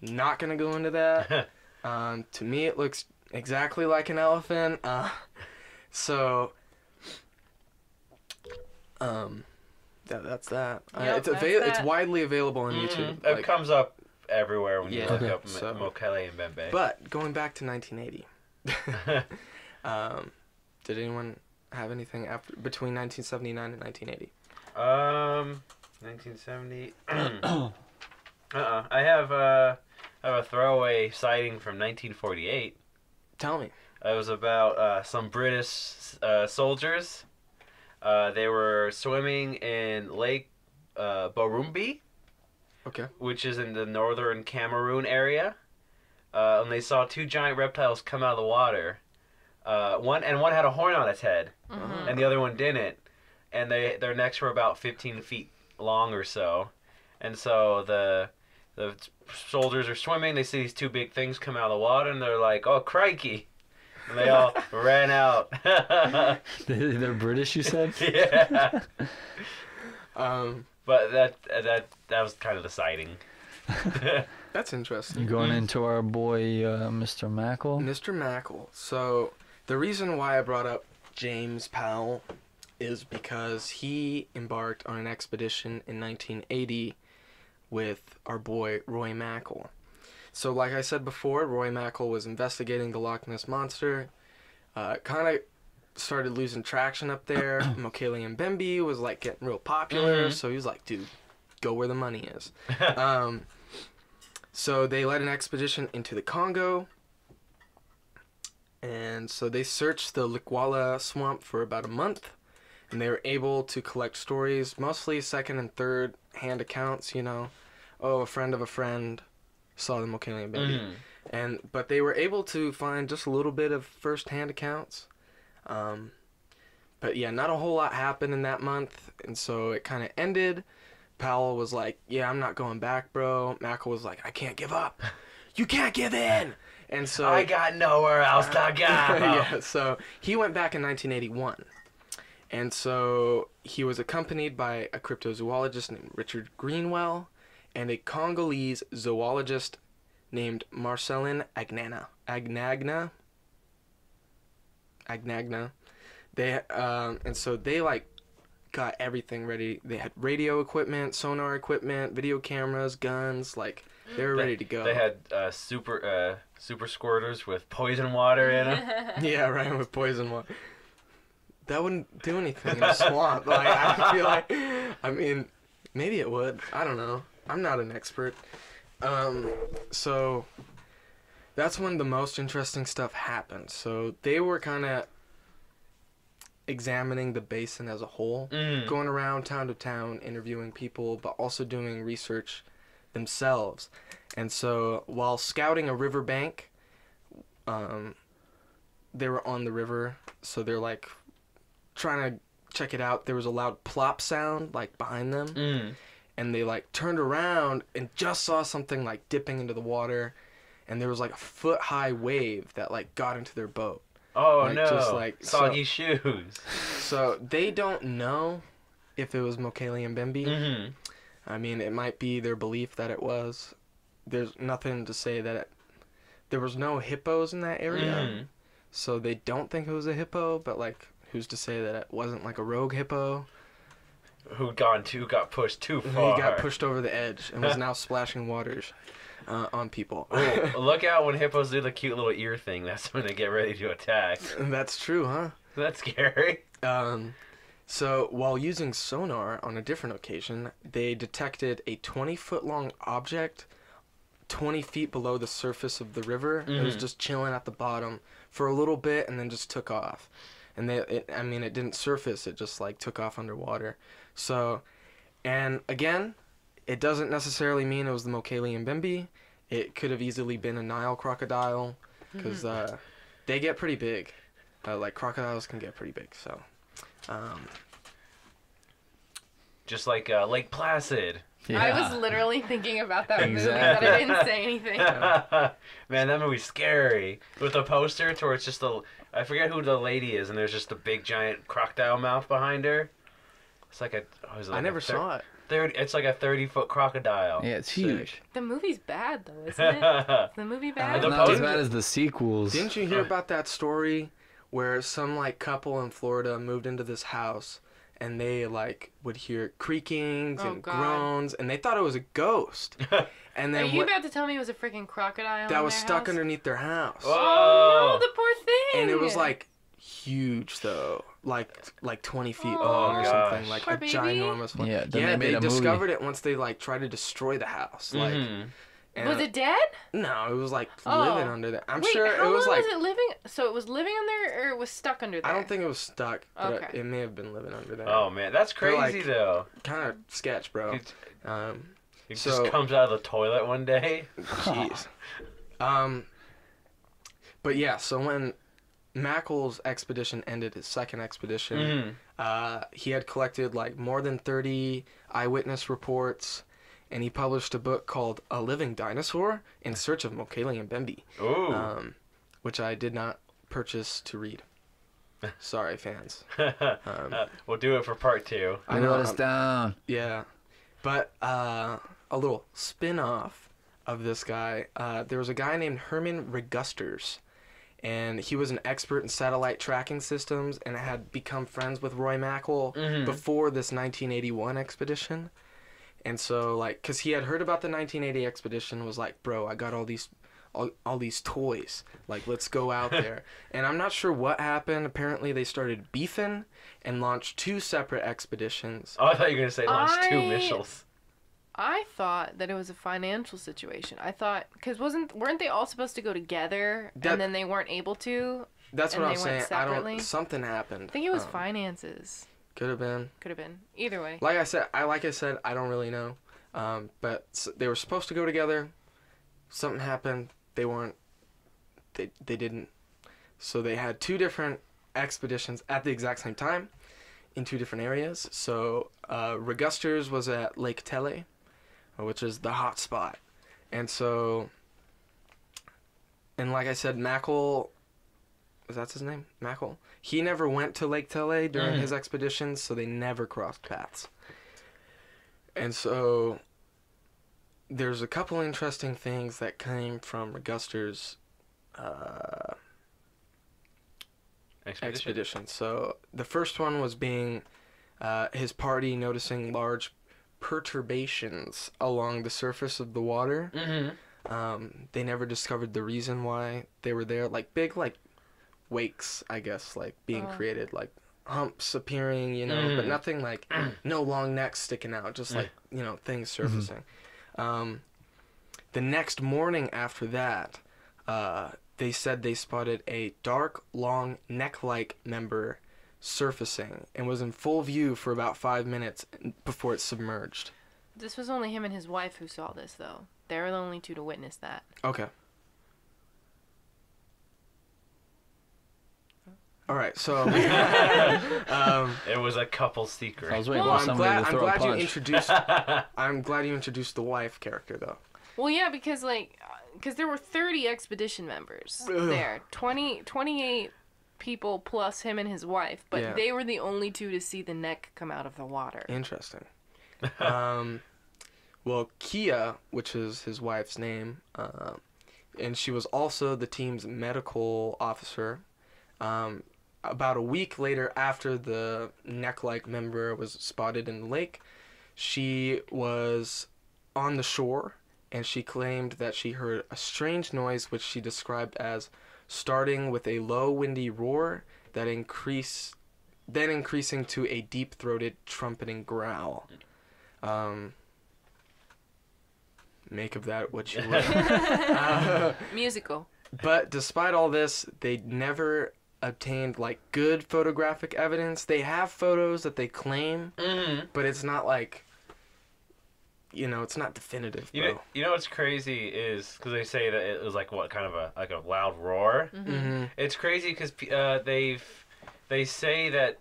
Not gonna go into that. To me, it looks exactly like an elephant. That's that. Yep, It's widely available on YouTube. It comes up everywhere when you Yeah. look up So- Mokele Mbembe. But going back to 1980, did anyone have anything between 1979 and 1980? 1970. I have a throwaway sighting from 1948. Tell me. It was about some British soldiers. They were swimming in Lake Borumbi, Okay. which is in the northern Cameroon area. And they saw two giant reptiles come out of the water. One had a horn on its head, and the other one didn't. And their necks were about 15 feet long or so. And so the soldiers are swimming. They see these two big things come out of the water, and they're like, "Oh, crikey!" And they all ran out. They're British, you said? Yeah. But that was kind of the sighting. That's interesting. Going into our boy, Mr. Mackle. Mr. Mackle. So the reason why I brought up James Powell is because he embarked on an expedition in 1980 with our boy Roy Mackle. So like I said before, Roy Mackle was investigating the Loch Ness Monster. Kind of started losing traction up there. Mokele Mbembe was getting real popular, so he was like, dude, go where the money is. So they led an expedition into the Congo. And so they searched the Likwala swamp for about a month. And they were able to collect stories, mostly second and third hand accounts, Oh, a friend of a friend saw the Mokele Mbembe. But they were able to find just a little bit of first-hand accounts. But yeah, not a whole lot happened in that month. And so it kind of ended. Powell was like, yeah, I'm not going back, bro. Mackle was like, I can't give up. You can't give in. And so I got nowhere else to go. yeah, so he went back in 1981. And so he was accompanied by a cryptozoologist named Richard Greenwell and a Congolese zoologist named Marcelin Agnagna. They and so they like got everything ready. They had radio equipment, sonar equipment, video cameras, guns, like they were ready to go. They had super squirters with poison water in them. Yeah, right, with poison water. That wouldn't do anything in a swamp. Like, I feel like, I mean, maybe it would. I don't know. I'm not an expert. So that's when the most interesting stuff happened. So they were kind of examining the basin as a whole, going around town to town, interviewing people, but also doing research themselves. And so while scouting a riverbank, they were on the river, so they're like trying to check it out. There was a loud plop sound like behind them, and they like turned around and just saw something like dipping into the water, and there was like a foot-high wave that like got into their boat. Oh Like, no! just, like, Soggy shoes. So they don't know if it was Mokele Mbembe. Mm-hmm. I mean, it might be their belief that it was. There's nothing to say that there was no hippos in that area, so they don't think it was a hippo. But like, who's to say that it wasn't like a rogue hippo? Who got pushed too far. He got pushed over the edge and was now splashing waters on people. Ooh, look out when hippos do the cute little ear thing. That's when they get ready to attack. That's true, huh? That's scary. So while using sonar on a different occasion, they detected a 20-foot long object 20 feet below the surface of the river. It was just chilling at the bottom for a little bit and then just took off. And it didn't surface, it just like took off underwater. So, and again, it doesn't necessarily mean it was the Mokele Mbembe. It could have easily been a Nile crocodile, because they get pretty big. Like crocodiles can get pretty big, so. Just like Lake Placid. Yeah. I was literally thinking about that movie, but I didn't say anything. Man, that movie's scary. With the poster to where it's just I forget who the lady is, and there's just a big giant crocodile mouth behind her. It's like I never saw it. It's like a 30-foot crocodile. Yeah, it's huge. The movie's bad, though, isn't it? Is the movie bad? Not as bad as the sequels. Didn't you hear about that story where some like couple in Florida moved into this house and they like would hear creakings and groans and they thought it was a ghost. And then Are you about to tell me it was a freaking crocodile that in was their stuck house? underneath their house. Oh no, the poor thing. And it was like huge though, like 20 feet Oh, long or gosh. something, like Poor a baby. ginormous one. Yeah, then they made a discovered movie. it once they like tried to destroy the house. Like, and, Was it dead? No, it was like Oh. living under there. I'm Wait, sure how it was long like. was it living? So it was living under, or it was stuck under there? I don't think it was stuck, but Okay. it may have been living under there. Oh man, that's They're, crazy like, though. Kind of sketch, bro. It So- just comes out of the toilet one day. Jeez. But yeah, so when Mackle's expedition ended, his second expedition, he had collected like more than 30 eyewitness reports, and he published a book called A Living Dinosaur in Search of Mokele Mbembe, Ooh. which I did not purchase to read. Sorry, fans. We'll do it for part 2. I Let know, us down. Yeah, but a little spin-off of this guy, there was a guy named Herman Regusters, and he was an expert in satellite tracking systems and had become friends with Roy Mackle before this 1981 expedition. And so, like, because he had heard about the 1980 expedition, was like, bro, I got all these toys. Like, let's go out there. And I'm not sure what happened. Apparently, they started beefing and launched 2 separate expeditions. Oh, I thought you were gonna say launch 2 missiles. I thought that it was a financial situation. I thought, because weren't they all supposed to go together, and then they weren't able to? That's And what I'm they saying. went separately? Something happened. I think it was finances. Could have been. Could have been. Either way. Like I said, I don't really know. But they were supposed to go together. Something happened. They weren't. They didn't. So they had 2 different expeditions at the exact same time. in 2 different areas. So Regusters was at Lake Tele, which is the hot spot. And so, and like I said, Mackle, is that his name? Mackle? He never went to Lake Tele during his expeditions, so they never crossed paths. And so there's a couple interesting things that came from Regusters' expedition. So the first one was being his party noticing large perturbations along the surface of the water. They never discovered the reason why they were there, like big like wakes, I guess, like being created, like humps appearing, you know, but nothing like no long necks sticking out, just like, you know, things surfacing. The next morning after that, they said they spotted a dark, long, neck-like member surfacing and was in full view for about 5 minutes before it submerged. This was only him and his wife who saw this, though. They were the only 2 to witness that. Okay. All right, so it was a couple secret. I was waiting well, for I'm somebody glad to throw a punch. I'm glad you introduced the wife character though. Well, yeah, because there were 30 expedition members there, 28 people plus him and his wife, but they were the only 2 to see the neck come out of the water. Interesting. Well, Kia, which is his wife's name, and she was also the team's medical officer. About a week later, after the neck-like member was spotted in the lake, she was on the shore, and she claimed that she heard a strange noise, which she described as starting with a low, windy roar that then increasing to a deep-throated, trumpeting growl. Make of that what you will. Musical. But despite all this, they never obtained like good photographic evidence. They have photos that they claim, but it's not like, you know, it's not definitive, bro. You know what's crazy is because they say that it was like what kind of a loud roar. It's crazy because they say that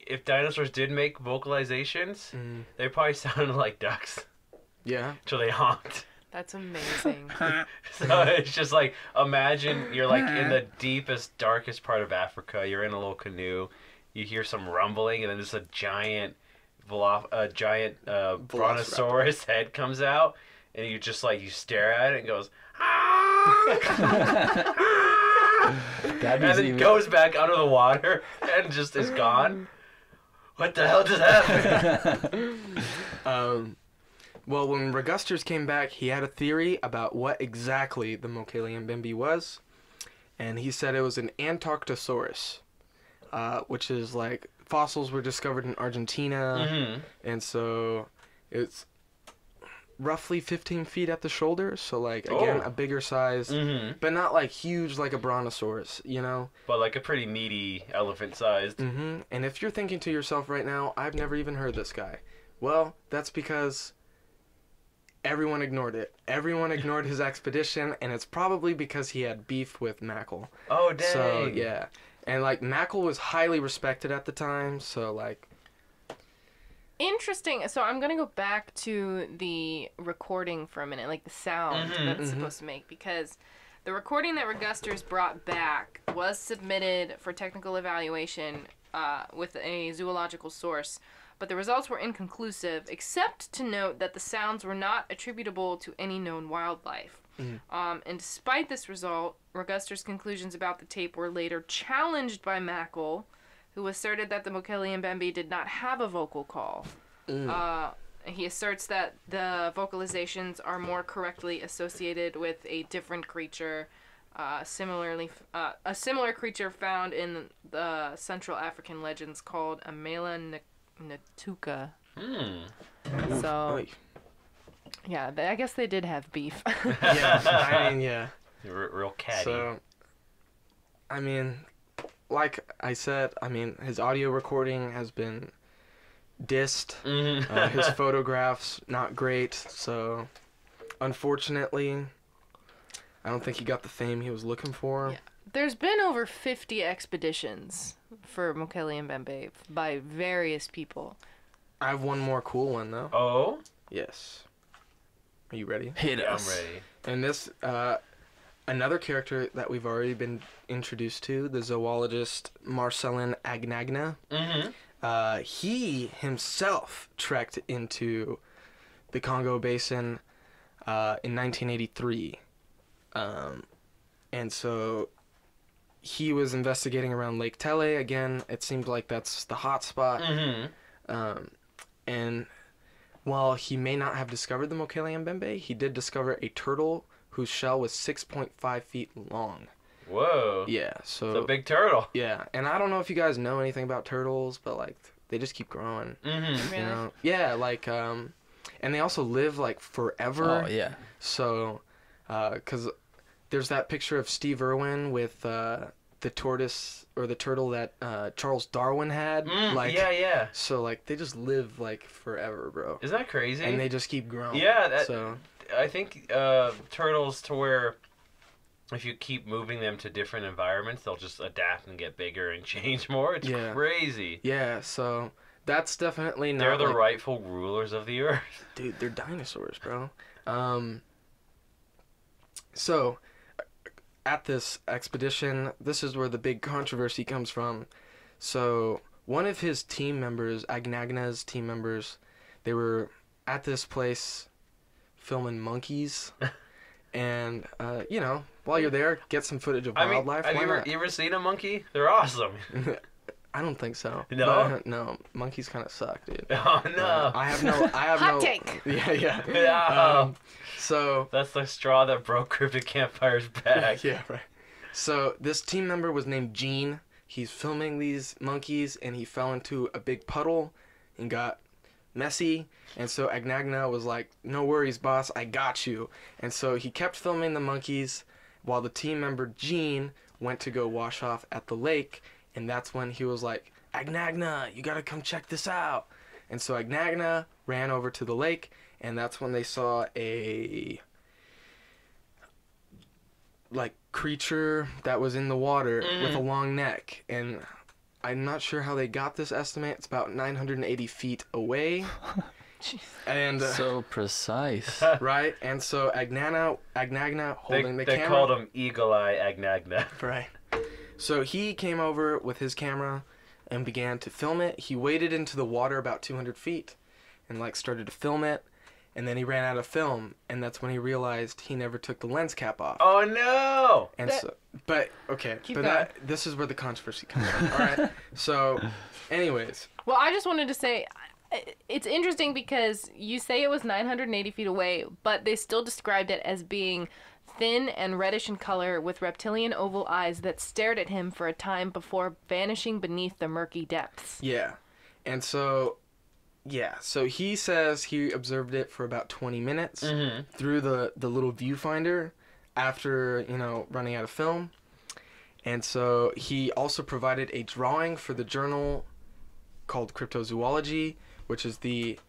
if dinosaurs did make vocalizations, they probably sounded like ducks. Yeah. Till they honked. That's amazing. So it's just like, imagine you're like in the deepest, darkest part of Africa. You're in a little canoe. You hear some rumbling, and then there's a giant brontosaurus head comes out, and you just like, you stare at it and goes, and then goes back under the water and just is gone. What the hell just happened? Well, when Regusters came back, he had a theory about what exactly the Mokele Mbembe was, and he said it was an Antarctosaurus, which is like fossils were discovered in Argentina, and so it's roughly 15 feet at the shoulder, so like again a bigger size, but not like huge like a brontosaurus, you know. But like a pretty meaty elephant sized. And if you're thinking to yourself right now, I've never even heard this guy. Well, that's because everyone ignored it. Everyone ignored his expedition, and it's probably because he had beef with Mackle. Oh, dang. So, yeah. And, like, Mackle was highly respected at the time, so, like... Interesting. So I'm going to go back to the recording for a minute, like the sound that it's supposed to make, because the recording that Regusters brought back was submitted for technical evaluation with a zoological source, but the results were inconclusive, except to note that the sounds were not attributable to any known wildlife. And despite this result, Regusters' conclusions about the tape were later challenged by Mackle, who asserted that the Mokele Mbembe did not have a vocal call. He asserts that the vocalizations are more correctly associated with a different creature, a similar creature found in the Central African legends called Amela Natuka. So, yeah, I guess they did have beef. Yeah, I mean, yeah. Real catty. So, I mean, like I said, I mean, his audio recording has been dissed. His photographs, not great. So, unfortunately, I don't think he got the fame he was looking for. Yeah. there's been over 50 expeditions for Mokele Mbembe by various people. I have one more cool one though. Oh? Yes. Are you ready? Hit Yeah, I'm us. ready. And this, another character that we've already been introduced to, the zoologist Marcelin Agnagna. Mm-hmm. He himself trekked into the Congo Basin in 1983. And so he was investigating around Lake Tele. Again, it seems like that's the hot spot. Mm-hmm. And while he may not have discovered the Mokele Mbembe, he did discover a turtle whose shell was 6.5 feet long. Whoa. Yeah, so... It's a big turtle. Yeah, and I don't know if you guys know anything about turtles, but, like, they just keep growing. Mm-hmm. Really? You know? Yeah, like, and they also live, like, forever. Oh, yeah. So, because there's that picture of Steve Irwin with the tortoise or the turtle that Charles Darwin had. Like, yeah. So, like, they just live, like, forever, bro. Isn't that crazy? And they just keep growing. Yeah, So, I think turtles to where if you keep moving them to different environments, they'll just adapt and get bigger and change more. It's Yeah. crazy. yeah, so that's definitely not, They're the like, rightful rulers of the earth. Dude, they're dinosaurs, bro. So, at this expedition, this is where the big controversy comes from. So, one of his team members, Agnagna's team members, they were at this place filming monkeys. And, you know, while you're there, get some footage of wildlife. have Why not? you ever seen a monkey? They're awesome. I don't think so. No? But, no, monkeys kind of suck, dude. Oh, no. I have no. Hot take. Yeah. No. So. That's the straw that broke Cryptid Campfire's back. Yeah, right. So this team member was named Gene. He's filming these monkeys, and he fell into a big puddle and got messy. And so Agnagna was like, "No worries, boss, I got you." And so he kept filming the monkeys while the team member Gene went to go wash off at the lake. And that's when he was like, "Agnagna, you gotta come check this out." And so Agnagna ran over to the lake, and that's when they saw a like creature that was in the water with a long neck. And I'm not sure how they got this estimate. It's about 980 feet away. And So precise. right, and so Agnagna holding the they camera. called him Eagle Eye Agnagna. Right. So he came over with his camera and began to film it. He waded into the water about 200 feet and like started to film it. And then he ran out of film, and that's when he realized he never took the lens cap off. Oh, no! And so, but okay, Keep but going. this is where the controversy comes from. All right. So, anyways, Well, I just wanted to say, it's interesting because you say it was 980 feet away, but they still described it as being thin and reddish in color with reptilian oval eyes that stared at him for a time before vanishing beneath the murky depths. yeah, and so. Yeah, so he says he observed it for about 20 minutes through the little viewfinder after, you know, running out of film. And so he also provided a drawing for the journal called Cryptozoology, which is the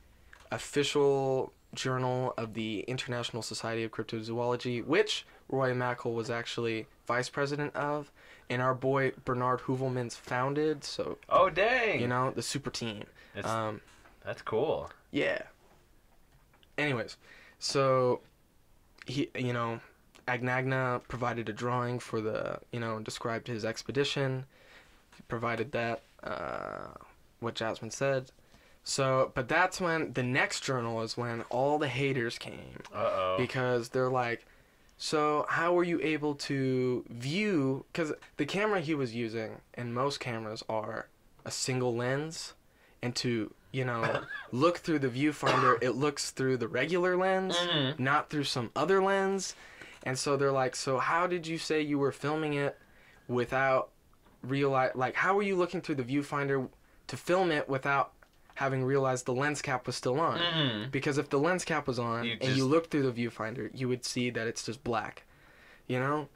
official journal of the International Society of Cryptozoology, which Roy Mackle was actually vice president of, and our boy Bernard Hoovelmans founded, so, Oh, dang! you know, the super team. It's- That's cool. Yeah. Anyways, so he, you know, Agnagna provided a drawing for the, you know, described his expedition. He provided that, what Jasmine said. So, but that's when the next journal is when all the haters came. Uh-oh. Because they're like, so how were you able to view, because the camera he was using, and most cameras are a single lens, and to, you know, look through the viewfinder, it looks through the regular lens, not through some other lens. And so they're like, so how did you say you were filming it without like, how were you looking through the viewfinder to film it without having realized the lens cap was still on? Because if the lens cap was on and you looked through the viewfinder, you would see that it's just black, you know?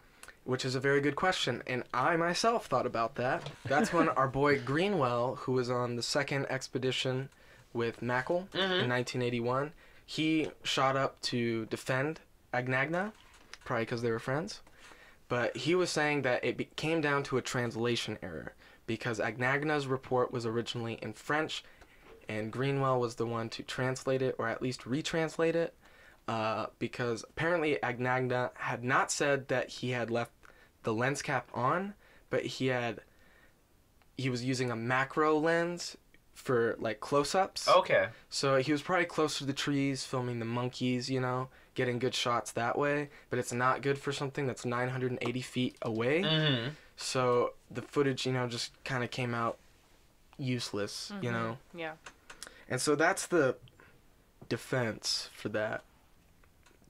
Which is a very good question, and I myself thought about that. That's when our boy Greenwell, who was on the second expedition with Mackle in 1981, he shot up to defend Agnagna, probably because they were friends. But he was saying that it came down to a translation error because Agnagna's report was originally in French, and Greenwell was the one to translate it, or at least retranslate it, because apparently Agnagna had not said that he had left the lens cap on, but he was using a macro lens for like close-ups. Okay. So he was probably close to the trees, filming the monkeys, you know, getting good shots that way. But it's not good for something that's 980 feet away. Mm-hmm. So the footage, you know, just kind of came out useless, you know. Yeah. And so that's the defense for that.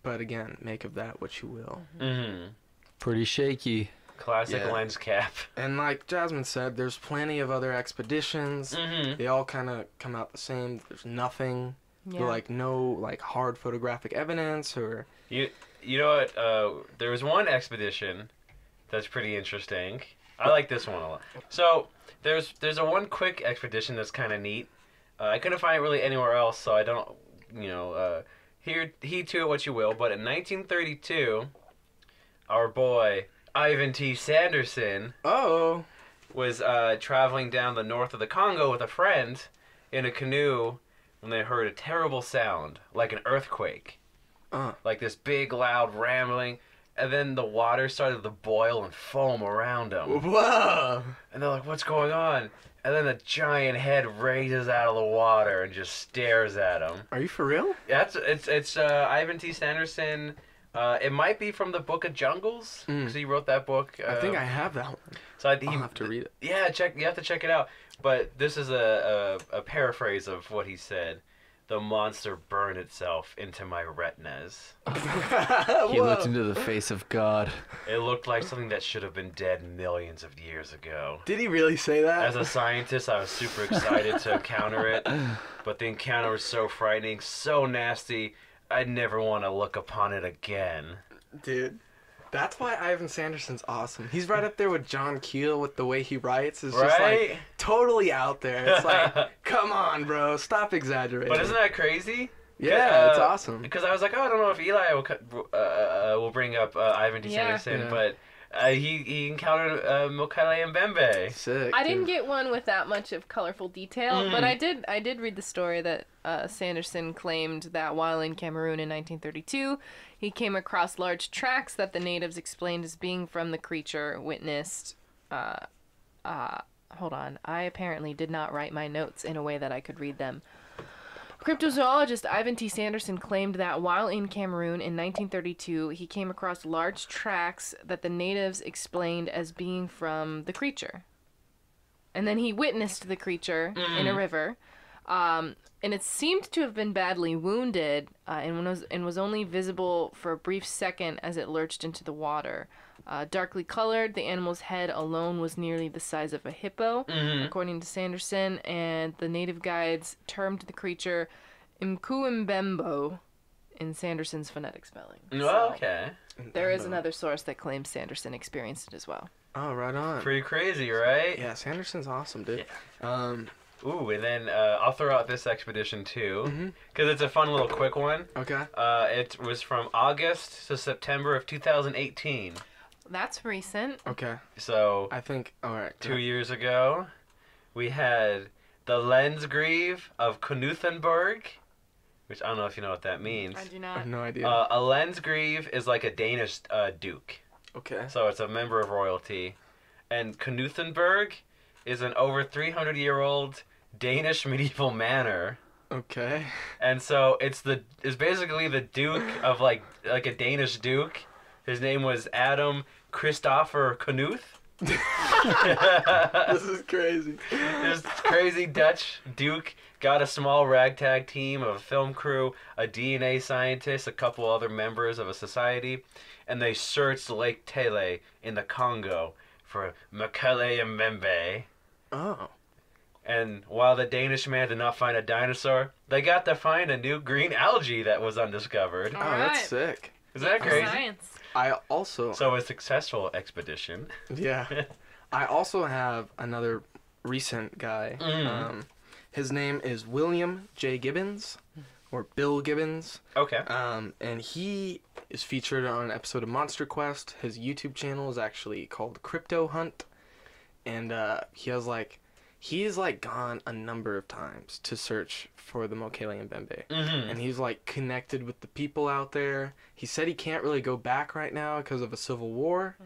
But again, make of that what you will. Mm-hmm. Pretty shaky. Classic Yeah. lens cap. And like Jasmine said, there's plenty of other expeditions. Mm-hmm. They all kind of come out the same. There's nothing, Yeah. like no like hard photographic evidence or. You know what? There was one expedition that's pretty interesting. I like this one a lot. So there's a one quick expedition that's kind of neat. I couldn't find it really anywhere else, so I don't, heed to it what you will. But in 1932, our boy Ivan T. Sanderson Oh. was traveling down the north of the Congo with a friend in a canoe when they heard a terrible sound, like an earthquake. Like this big, loud rambling, and then the water started to boil and foam around them. Whoa. And they're like, what's going on? And then a giant head raises out of the water and just stares at them. Are you for real? It's Ivan T. Sanderson. It might be from the Book of Jungles, because he wrote that book. I think I have that one. So I'll have to read it. Yeah, you have to check it out. But this is a paraphrase of what he said. The monster burned itself into my retinas. He looked into the face of God. It looked like something that should have been dead millions of years ago. Did he really say that? As a scientist, I was super excited to encounter it, but the encounter was so frightening, so nasty, I'd never want to look upon it again. Dude, that's why Ivan Sanderson's awesome. He's right up there with John Keel with the way he writes. It's just Right? like totally out there. It's like, come on, bro, stop exaggerating. But isn't that crazy? Yeah, it's awesome. Because I was like, I don't know if Eli will bring up Ivan D. Yeah. Sanderson, Yeah. but he encountered Mokele Mbembe. Sick. I didn't dude. get one with that much of colorful detail, but I did read the story that Sanderson claimed that while in Cameroon in 1932, he came across large tracks that the natives explained as being from the creature witnessed. Hold on, I apparently did not write my notes in a way that I could read them. Cryptozoologist Ivan T. Sanderson claimed that while in Cameroon in 1932, he came across large tracks that the natives explained as being from the creature. And then he witnessed the creature in a river, and it seemed to have been badly wounded, and was only visible for a brief second as it lurched into the water. Darkly colored, the animal's head alone was nearly the size of a hippo, according to Sanderson, and the native guides termed the creature Mbembe in Sanderson's phonetic spelling. Well, okay. There is another source that claims Sanderson experienced it as well. Oh, right on. Pretty crazy, right? Yeah, Sanderson's awesome, dude. Ooh, and then I'll throw out this expedition too, because it's a fun little quick one. Okay. It was from August to September of 2018. That's recent. Okay. So I think, all right. 2 years ago, we had the Lensgrave of Knuthenburg, which I don't know if you know what that means. I do I not. have no idea. A Lensgrave is like a Danish duke, Okay. so it's a member of royalty. And Knuthenburg is an over 300-year-old Danish medieval manor. Okay. And so it's basically the duke of like a Danish duke. His name was Adam Christopher Knuth. This is crazy. This crazy Dutch duke got a small ragtag team of a film crew, a DNA scientist, a couple other members of a society, and they searched Lake Tele in the Congo for Mokele Mbembe. Oh. And while the Danish man did not find a dinosaur, they got to find a new green algae that was undiscovered. All Oh, right. that's sick. Isn't that For crazy? Science. I also, So a successful expedition. yeah. I also have another recent guy. His name is William J. Gibbons, or Bill Gibbons. Okay. And he is featured on an episode of Monster Quest. His YouTube channel is actually called Crypto Hunt, and he's like gone a number of times to search for the Mokele Mbembe, and he's like connected with the people out there. He said he can't really go back right now because of a civil war.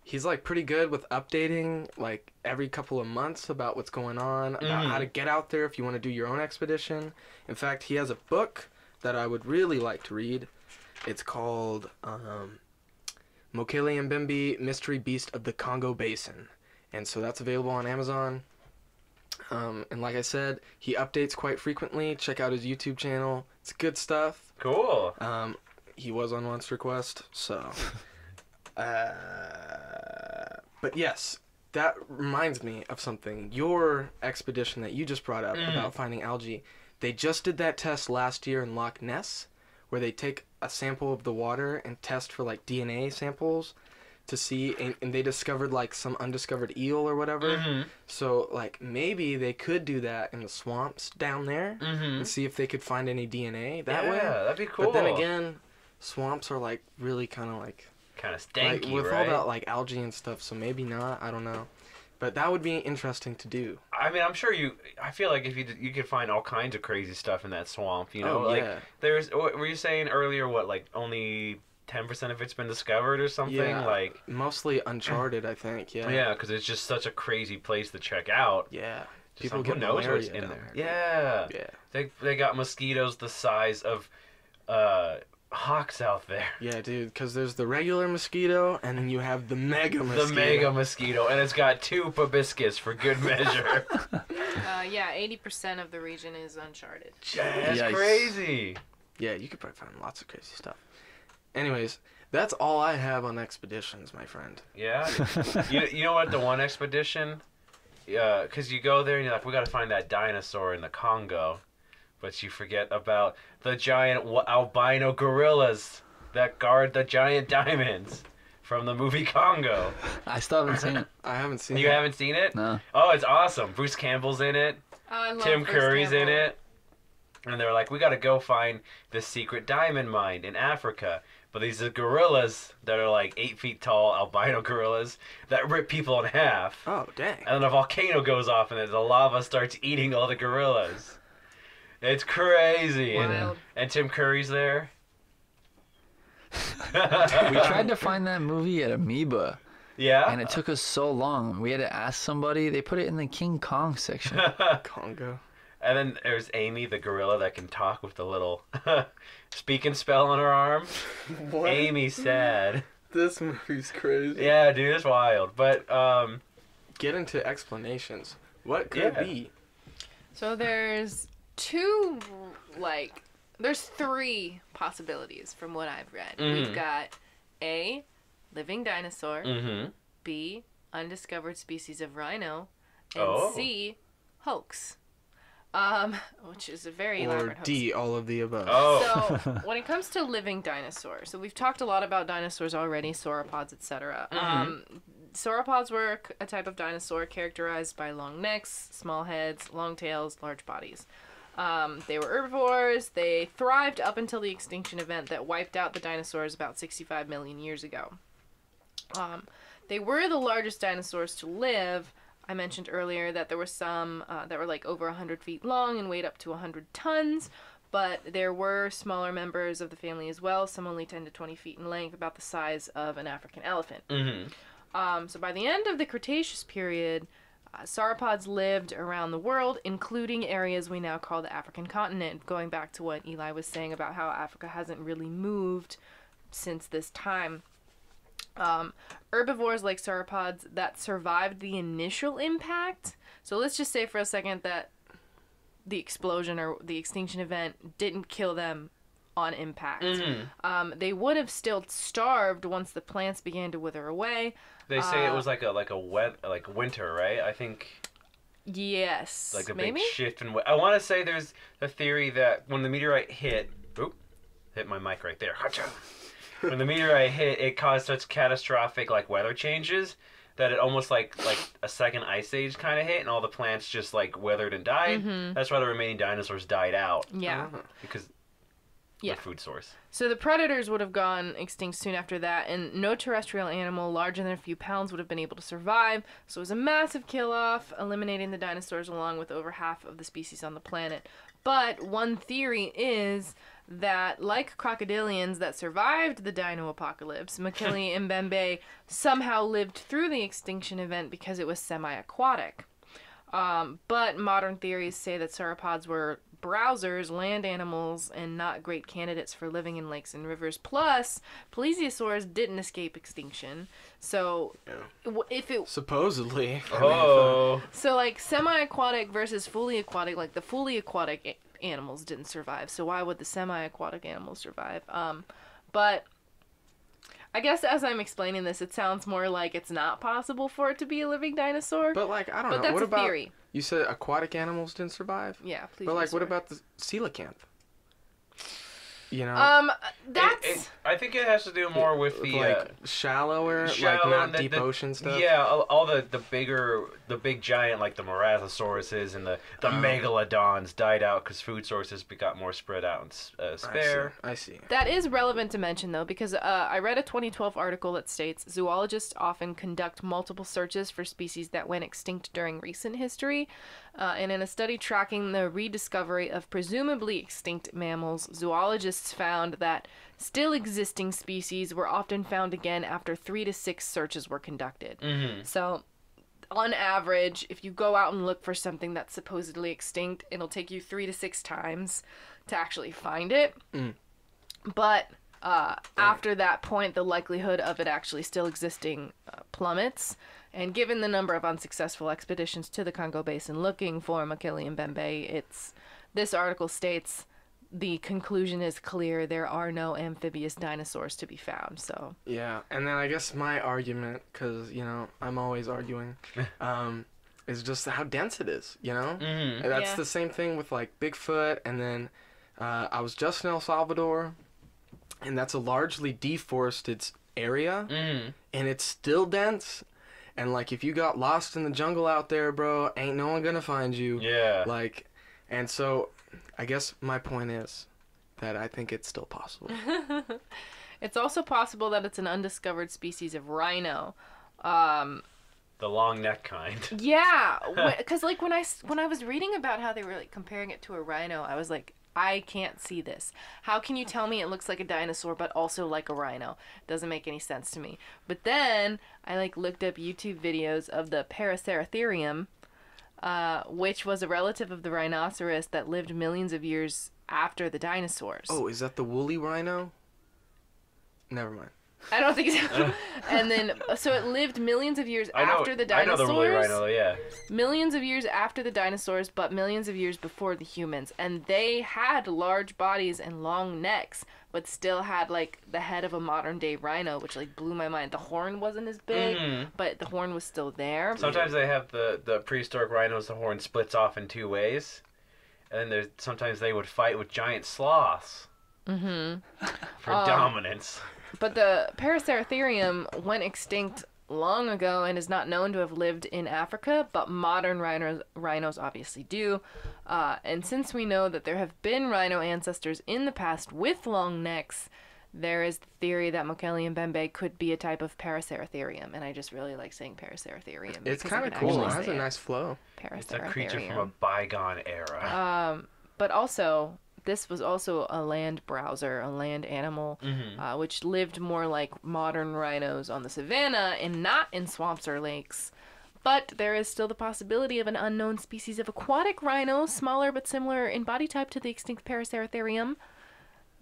He's like pretty good with updating like every couple of months about what's going on, about how to get out there if you want to do your own expedition. In fact, he has a book that I would really like to read. It's called Mokele Mbembe, Mystery Beast of the Congo Basin. And so that's available on Amazon. And like I said, he updates quite frequently. Check out his YouTube channel. It's good stuff. Cool. He was on Monster Quest, so... but yes, that reminds me of something. Your expedition that you just brought up about finding algae, they just did that test last year in Loch Ness, where they take a sample of the water and test for like DNA samples to see, and they discovered like some undiscovered eel or whatever. So like maybe they could do that in the swamps down there and see if they could find any DNA that way. Yeah, that'd be cool. But then again, swamps are like really kind of like stanky, like, with right? all that like algae and stuff, so maybe not. I don't know, but that would be interesting to do. I mean, I'm sure I feel like if you could find all kinds of crazy stuff in that swamp. You know, like there's. What were you saying earlier? What, like only 10% of it's been discovered or something? Yeah, like mostly uncharted, I think. Yeah. Yeah, because it's just such a crazy place to check out. Yeah. Just People who get knows what's malaria in down there. there. Yeah. Yeah. They got mosquitoes the size of hawks out there. Yeah, dude, because there's the regular mosquito, and then you have the mega mosquito. The mega mosquito, and it's got 2 proboscis for good measure. Yeah, 80% of the region is uncharted. That's Yikes. crazy. Yeah, you could probably find lots of crazy stuff. Anyways, that's all I have on expeditions, my friend. Yeah. you know what? The one expedition, because you go there and you're like, we got to find that dinosaur in the Congo. But you forget about the giant albino gorillas that guard the giant diamonds from the movie Congo. I still haven't seen it. I haven't seen it. You haven't seen it? No. Oh, it's awesome. Bruce Campbell's in it. Oh, I love Tim Bruce Curry's in Campbell. it. And they're like, we got to go find the secret diamond mine in Africa. But these are gorillas that are like 8 feet tall, albino gorillas, that rip people in half. Oh, dang. And then a volcano goes off and the lava starts eating all the gorillas. It's crazy. Wild. And Tim Curry's there. We tried to find that movie at Amoeba, Yeah. and it took us so long. We had to ask somebody. They put it in the King Kong section. Congo. And then there's Amy, the gorilla that can talk with the little speaking spell on her arm. What? Amy's sad. This movie's crazy. Yeah, dude, it's wild. But Get into explanations. What could it be? So there's there's 3 possibilities from what I've read. We've got A, living dinosaur, B, undiscovered species of rhino, and C, hoax. Which is a very Or elaborate hoax. D, all of the above. oh, So, when it comes to living dinosaurs, so we've talked a lot about dinosaurs already, sauropods, etc. Sauropods were a type of dinosaur characterized by long necks, small heads, long tails, large bodies. They were herbivores. They thrived up until the extinction event that wiped out the dinosaurs about 65 million years ago. They were the largest dinosaurs to live. I mentioned earlier that there were some that were like over 100 feet long and weighed up to 100 tons, but there were smaller members of the family as well, some only 10 to 20 feet in length, about the size of an African elephant. So by the end of the Cretaceous period, sauropods lived around the world, including areas we now call the African continent, going back to what Eli was saying about how Africa hasn't really moved since this time. Herbivores like sauropods that survived the initial impact. So let's just say for a second that the explosion or the extinction event didn't kill them on impact. They would have still starved once the plants began to wither away. they say it was like a wet winter, right? I think Yes. like a maybe? big shift in. I want to say there's a theory that when the meteorite hit my mic right there. Hacha. When the meteorite hit, it caused such catastrophic weather changes that it almost like a second ice age kind of hit, and all the plants just like weathered and died. That's why the remaining dinosaurs died out. Yeah. Because Yeah. their food source. So the predators would have gone extinct soon after that, and no terrestrial animal larger than a few pounds would have been able to survive. So it was a massive kill-off, eliminating the dinosaurs along with over half of the species on the planet. But one theory is that, like crocodilians that survived the dino apocalypse, Mokele Mbembe somehow lived through the extinction event because it was semi-aquatic. But modern theories say that sauropods were browsers, land animals, and not great candidates for living in lakes and rivers. Plus, plesiosaurs didn't escape extinction. So, if it... Supposedly. Oh. So, like, semi-aquatic versus fully aquatic, like, the fully aquatic animals didn't survive. So why would the semi-aquatic animals survive? But... I guess as I'm explaining this, it sounds more like it's not possible for it to be a living dinosaur. But, like, I don't know. But that's what a about, theory. You said aquatic animals didn't survive? Yeah, please. But, like, what about the coelacanth? You know? That's... I think it has to do more with the... like, shallower, shallow, like, not deep ocean stuff? Yeah, all the big giant, like the Morathosauruses and the megalodons died out because food sources got more spread out and spare. I see. That is relevant to mention, though, because I read a 2012 article that states zoologists often conduct multiple searches for species that went extinct during recent history. And in a study tracking the rediscovery of presumably extinct mammals, zoologists found that still existing species were often found again after 3 to 6 searches were conducted. So, on average, if you go out and look for something that's supposedly extinct, it'll take you 3 to 6 times to actually find it. But after that point, the likelihood of it actually still existing plummets. And given the number of unsuccessful expeditions to the Congo Basin looking for Mokele Mbembe, this article states the conclusion is clear: there are no amphibious dinosaurs to be found. So yeah, and then I guess my argument, because I'm always arguing, is just how dense it is. And that's the same thing with like Bigfoot, and then I was just in El Salvador, and that's a largely deforested area, and it's still dense. And, like, if you got lost in the jungle out there, bro, ain't no one gonna find you. Yeah. Like, and so, I guess my point is that I think it's still possible. It's also possible that it's an undiscovered species of rhino. The long neck kind. Yeah, because, like, when I was reading about how they were, like, comparing it to a rhino, I was like, I can't see this. How can you tell me it looks like a dinosaur but also like a rhino? Doesn't make any sense to me. But then I looked up YouTube videos of the Paraceratherium, which was a relative of the rhinoceros that lived millions of years after the dinosaurs. Oh, is that the woolly rhino? Never mind. I don't think so. And then, so it lived millions of years after the dinosaurs. I know the woolly rhino, yeah. Millions of years after the dinosaurs, but millions of years before the humans. And they had large bodies and long necks, but still had, like, the head of a modern-day rhino, which, like, blew my mind. The horn wasn't as big, but the horn was still there. Sometimes they have the prehistoric rhinos, the horn splits off in 2 ways. And then sometimes they would fight with giant sloths. For dominance. But the Paraceratherium went extinct long ago and is not known to have lived in Africa, but modern rhinos obviously do. And since we know that there have been rhino ancestors in the past with long necks, there is the theory that Mokele Mbembe could be a type of Paraceratherium. And I just really like saying Paraceratherium. It's kind of cool. It has a nice flow. It's a creature from a bygone era. But also, this was also a land browser, a land animal, which lived more like modern rhinos on the savanna and not in swamps or lakes. But there is still the possibility of an unknown species of aquatic rhino, smaller but similar in body type to the extinct Paraceratherium.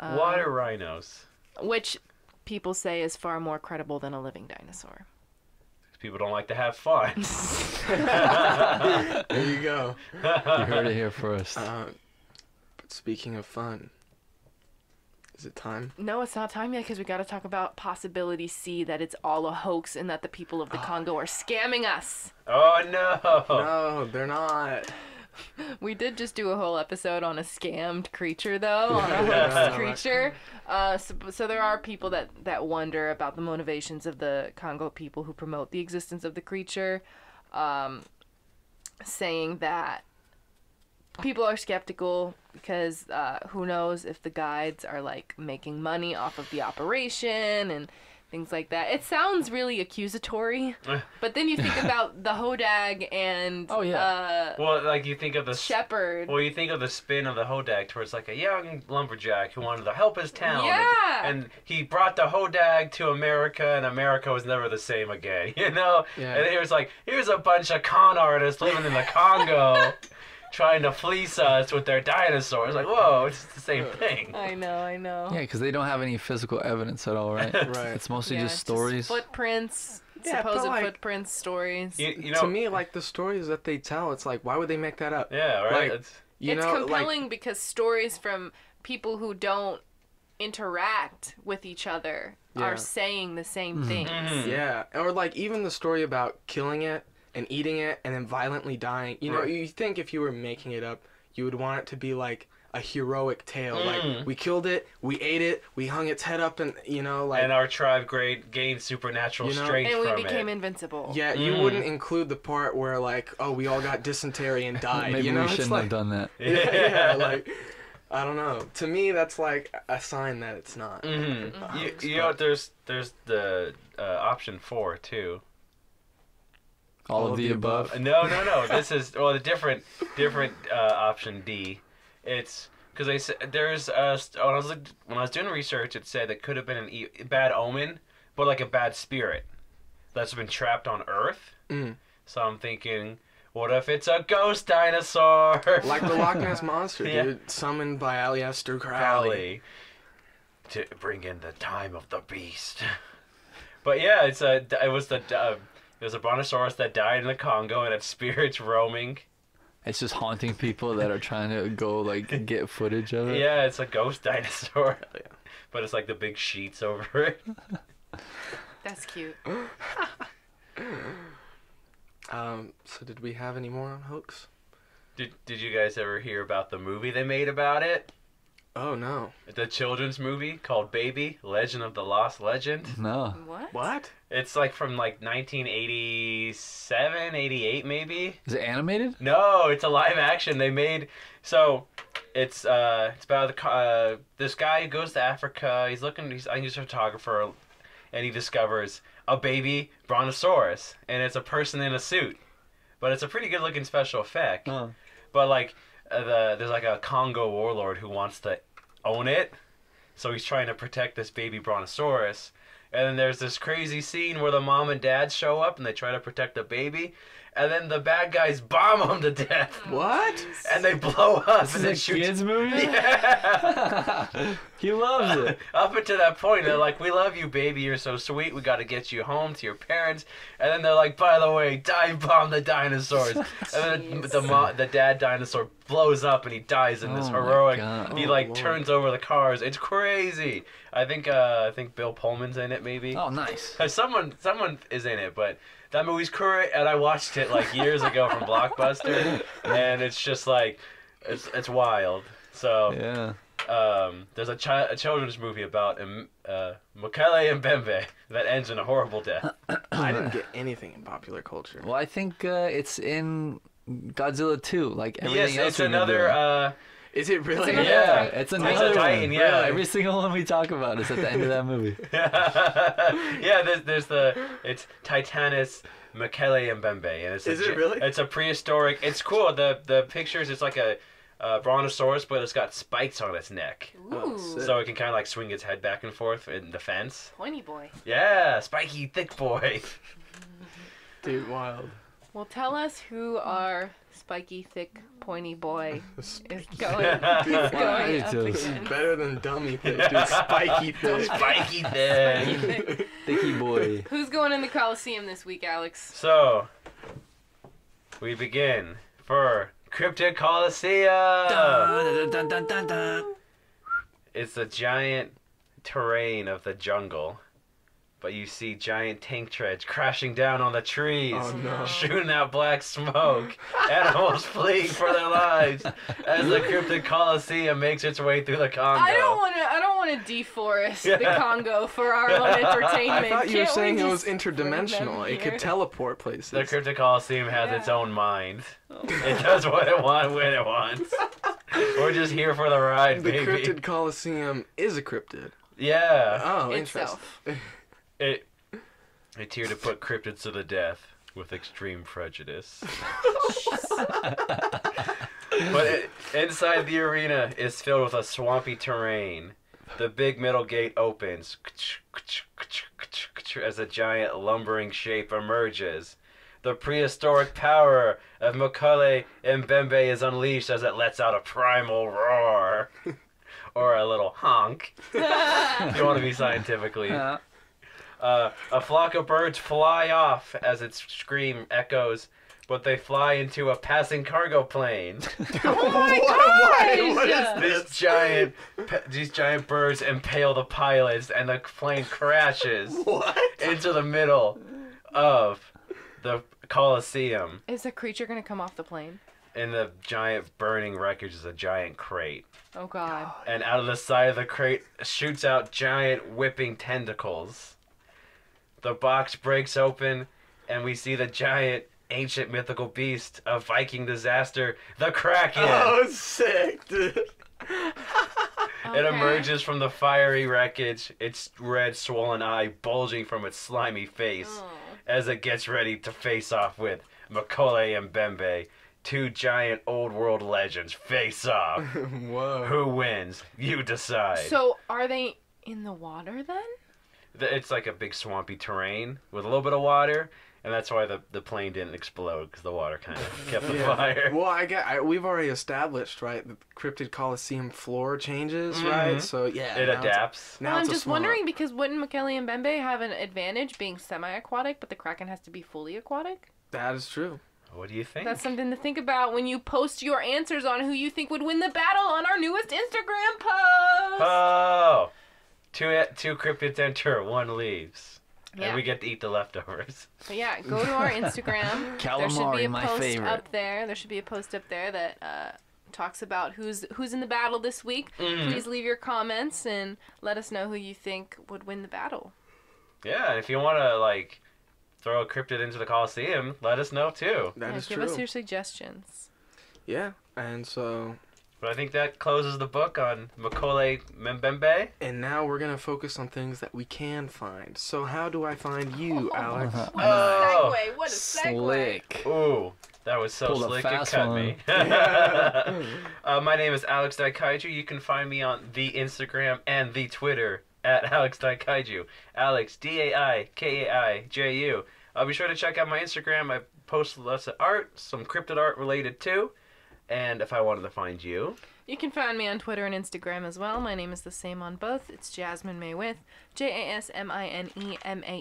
Water rhinos. Which people say is far more credible than a living dinosaur. People don't like to have fun. There you go. You heard it here first. But speaking of fun, is it time? No, it's not time yet because we got to talk about possibility C, that it's all a hoax and that the people of the Congo are scamming us. Oh, no. No, they're not. We did just do a whole episode on a scammed creature, though, on a hoax creature. So there are people that wonder about the motivations of the Congo people who promote the existence of the creature, saying that people are skeptical because who knows if the guides are like making money off of the operation and things like that. It sounds really accusatory, but then you think about the Hodag and well, like you think of the shepherd. Well, you think of the spin of the Hodag towards like a young lumberjack who wanted to help his town. Yeah. And he brought the Hodag to America, and America was never the same again. You know. Yeah. And it was like, here's a bunch of con artists living in the Congo. Trying to fleece us with their dinosaurs. Like, whoa, it's the same thing. I know. Yeah, because they don't have any physical evidence at all, right? Right. It's mostly Yeah, just it's stories. Footprints, Yeah, but, supposed like, footprints, stories. You know, To me, like the stories that they tell, it's like, why would they make that up? yeah, right. Like, It's, You it's know, compelling because stories from people who don't interact with each other Yeah. are saying the same things. Yeah, or like even the story about killing it and eating it and then violently dying. You know, Right. you think if you were making it up, you would want it to be like a heroic tale. Like we killed it, we ate it, we hung its head up, and you know, like and our tribe gained supernatural You know, strength And we from became it. invincible. yeah, you wouldn't include the part where like, oh, we all got dysentery and died. Maybe you know, we it's shouldn't like, have done that. yeah, like I don't know. To me, that's like a sign that it's not. You know, there's the option 4 too. All of the above. No. This is the different option D. It's because they said there's when I was doing research, it said it could have been a bad omen, but like a bad spirit that's been trapped on Earth. So I'm thinking, what if it's a ghost dinosaur? Like the Loch Ness monster, Yeah. dude, summoned by Aleister Crowley. to bring in the time of the beast. But yeah, it was a brontosaurus that died in the Congo, and its spirits roaming. It's just haunting people that are trying to go like get footage of it. Yeah, it's a ghost dinosaur. But it's like the big sheets over it. That's cute. So did we have any more on hoax? Did you guys ever hear about the movie they made about it? Oh no. The children's movie called Baby, Legend of the Lost Legend. No. What? What? It's like from like 1987, 88 maybe. Is it animated? No, it's a live action. They made it's about this guy who goes to Africa. He's a photographer, and he discovers a baby brontosaurus, and it's a person in a suit, but it's a pretty good looking special effect. But like there's like a Congo warlord who wants to own it, so he's trying to protect this baby brontosaurus. And then there's this crazy scene where the mom and dad show up and they try to protect the baby, and then the bad guys bomb him to death. What? And they blow up This and then is a shoot. kids movie? Yeah. He loves it. Up until that point, they're like, "We love you, baby. You're so sweet. We got to get you home to your parents." And then they're like, "By the way, dive bomb the dinosaurs." And then the dad dinosaur blows up and he dies in this Oh my heroic. God. He Oh, like Lord. turns over the cars. It's crazy. I think Bill Pullman's in it maybe. Oh, nice. Someone is in it, but that movie's great, and I watched it like years ago from Blockbuster, and it's just like it's wild. So Yeah. there's a children's movie about Mokele Mbembe that ends in a horrible death. I didn't get anything in popular culture. Well, I think it's in Godzilla 2, like everything Yes, else. it's we've been doing. another. Is it really? Yeah, It's It's another a Titan, one. yeah. Every single one we talk about is at the end of that movie. Yeah, it's Titanus Mokele Mbembe, and it's Is it really? It's a prehistoric. It's cool. The pictures. It's like a brontosaurus, but it's got spikes on its neck, Oh, Ooh, sick. so it can kind of like swing its head back and forth in defense. pointy boy. Yeah, spiky thick boy. Dude, wild. Well, tell us who our spiky, thick, pointy boy is going I up do too. against. Better than dummy thick, dude. Spiky thick. Spiky thick. Thick. Thicky boy. Who's going in the Coliseum this week, Alex? So we begin for Cryptid Coliseum. It's the giant terrain of the jungle. but you see giant tank treads crashing down on the trees, Oh, no. shooting out black smoke. Animals fleeing for their lives as the Cryptid Coliseum makes its way through the Congo. I don't want to deforest the Congo for our own entertainment. I thought you were Can't we saying it was just bring them interdimensional. It could here? teleport places. The Cryptid Coliseum has Yeah. its own mind. It does what it wants when it wants. We're just here for the ride, The baby. Cryptid Coliseum is a cryptid. Yeah. Oh, Itself. interesting. It's here to put cryptids to the death with extreme prejudice. Inside the arena is filled with a swampy terrain. The big middle gate opens as a giant lumbering shape emerges. The prehistoric power of Mokele Mbembe is unleashed as it lets out a primal roar. Or a little honk, if you want to be scientifically. A flock of birds fly off as its scream echoes, but they fly into a passing cargo plane. Oh my gosh! What is These giant birds impale the pilots, and the plane crashes into the middle of the Coliseum. Is a creature gonna come off the plane? In the giant burning wreckage is a giant crate. Oh god. And out of the side of the crate shoots out giant whipping tentacles. The box breaks open, and we see the giant ancient mythical beast of Viking disaster, the Kraken. Oh, sick, dude. It emerges from the fiery wreckage, its red swollen eye bulging from its slimy face Oh. as it gets ready to face off with Mokele Mbembe. Two giant old world legends face off. Whoa. Who wins? You decide. So are they in the water then? It's like a big swampy terrain with a little bit of water, and that's why the plane didn't explode, because the water kind of kept the fire. Well, we've already established, right, the Cryptid Coliseum floor changes, right? So, yeah. It now adapts. Now Well, I'm it's a just swamp. wondering because wouldn't Mokele and Mbembe have an advantage being semi-aquatic, but the Kraken has to be fully aquatic? That is true. What do you think? That's something to think about when you post your answers on who you think would win the battle on our newest Instagram post. Oh! Two cryptids enter, one leaves. Yeah. And we get to eat the leftovers. But yeah, go to our Instagram. There should be Calamari, a my post favorite. up there. There should be a post up there that talks about who's in the battle this week. Please leave your comments and let us know who you think would win the battle. Yeah, and if you want to, throw a cryptid into the Coliseum, let us know, too. That Yeah, is give true. us your suggestions. Yeah, and so... But I think that closes the book on Mokele Mbembe. And now we're going to focus on things that we can find. So how do I find you, Alex? What Oh, a segue! What a segue! Slick. Ooh, that was so Pulled a slick it fast cut one. me. My name is Alex Daikaiju. You can find me on the Instagram and the Twitter at Alex Daikaiju. Alex, Daikaiju. Be sure to check out my Instagram. I post lots of art, some cryptid art related too. And if I wanted to find you, You can find me on Twitter and Instagram as well. My name is the same on both. It's Jasmine Maywith,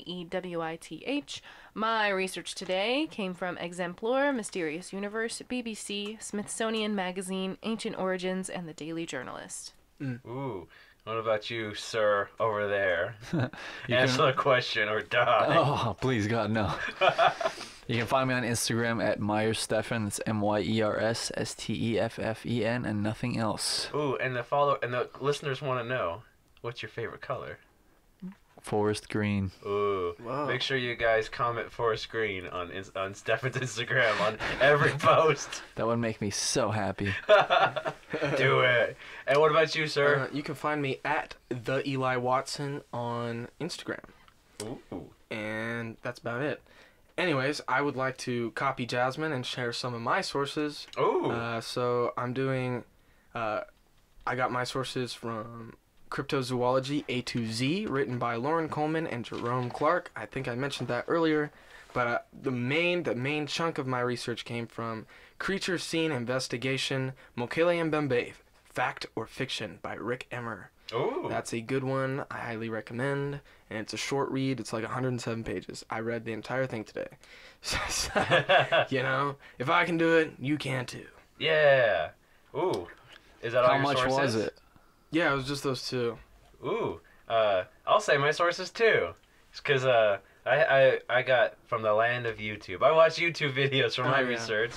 JasmineMaewith. My research today came from Exemplar, Mysterious Universe, BBC, Smithsonian Magazine, Ancient Origins, and the Daily Journalist. ooh, what about you, sir, over there? You Answer can- the question or die. Oh, please, God, no. You can find me on Instagram at MyersSteffen. That's MYERSSTEFFEN and nothing else. Ooh, and the listeners want to know, what's your favorite color? Forest green. Ooh, Wow. make sure you guys comment Forest Green on Stefan's Instagram on every post. That would make me so happy. Do it. And what about you, sir? You can find me at the Eli Watson on Instagram. Ooh. And that's about it. Anyways, I would like to copy Jasmine and share some of my sources. Ooh. So I'm doing, I got my sources from Cryptozoology A to Z, written by Lauren Coleman and Jerome Clark. I think I mentioned that earlier, but the main chunk of my research came from Creature Scene Investigation, Mokele Mbembe, Fact or Fiction by Rick Emmer. Ooh. That's a good one. I highly recommend. And it's a short read. It's like 107 pages. I read the entire thing today. So, you know, if I can do it, you can too. Yeah. Ooh. Is that all How your much sources? was it? Yeah, it was just those two. Ooh. I'll say my sources too. Because I got from the land of YouTube. I watch YouTube videos for my yeah. research.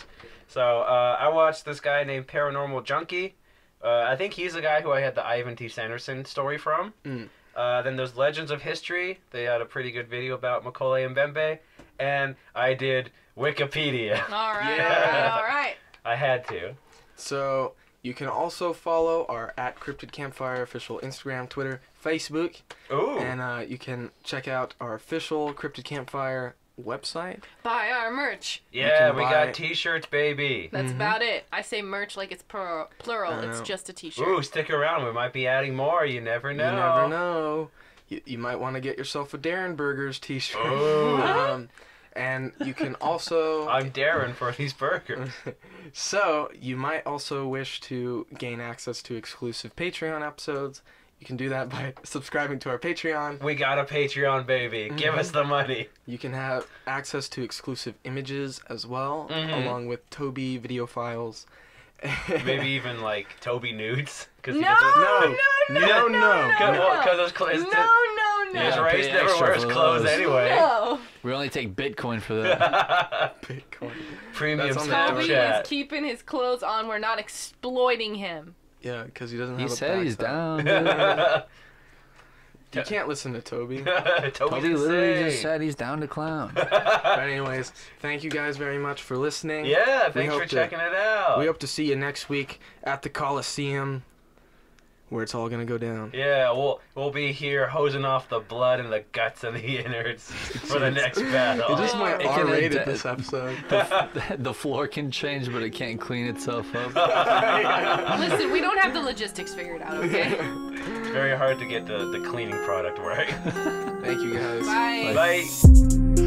So I watched this guy named Paranormal Junkie. I think he's the guy who I had the Ivan T. Sanderson story from. Then there's Legends of History. They had a pretty good video about Mokele Mbembe. And I did Wikipedia. All right, Yeah. all right. I had to. So you can also follow our Cryptid Campfire official Instagram, Twitter, Facebook, Ooh. and you can check out our official Cryptid Campfire website. Buy our merch. Yeah, can we buy- got t-shirts, baby. That's about it. I say merch like it's plural. I It's know. just a t-shirt. Ooh, stick around. We might be adding more. You never know. You never know. You might want to get yourself a Darren Burgers t-shirt. Ooh. And you can also... I'm daring for these burgers. So, you might also wish to gain access to exclusive Patreon episodes. You can do that by subscribing to our Patreon. We got a Patreon, baby. Give us the money. You can have access to exclusive images as well, Mhm. along with Toby video files. Maybe even like Toby nudes. Cause he No, doesn't- no. Because his, No. his Yeah, race pay never extra wears for clothes those. anyway. No. We only take Bitcoin for that. Bitcoin. Premium That's on the Toby Snapchat. is keeping his clothes on. We're not exploiting him. Yeah, because he doesn't He have a said he's backside. down. You can't listen to Toby. Toby Toby didn't literally say. just said he's down to clown. But anyways, thank you guys very much for listening. Yeah, We thanks hope for to- checking it out. We hope to see you next week at the Coliseum, where it's all gonna go down. Yeah, we'll be here hosing off the blood and the guts and the innards for the next battle. It just went It can R-rated adapt- this episode. The floor can change, but it can't clean itself up. Listen, we don't have the logistics figured out, okay? It's very hard to get the cleaning product right. Thank you guys. Bye. Bye.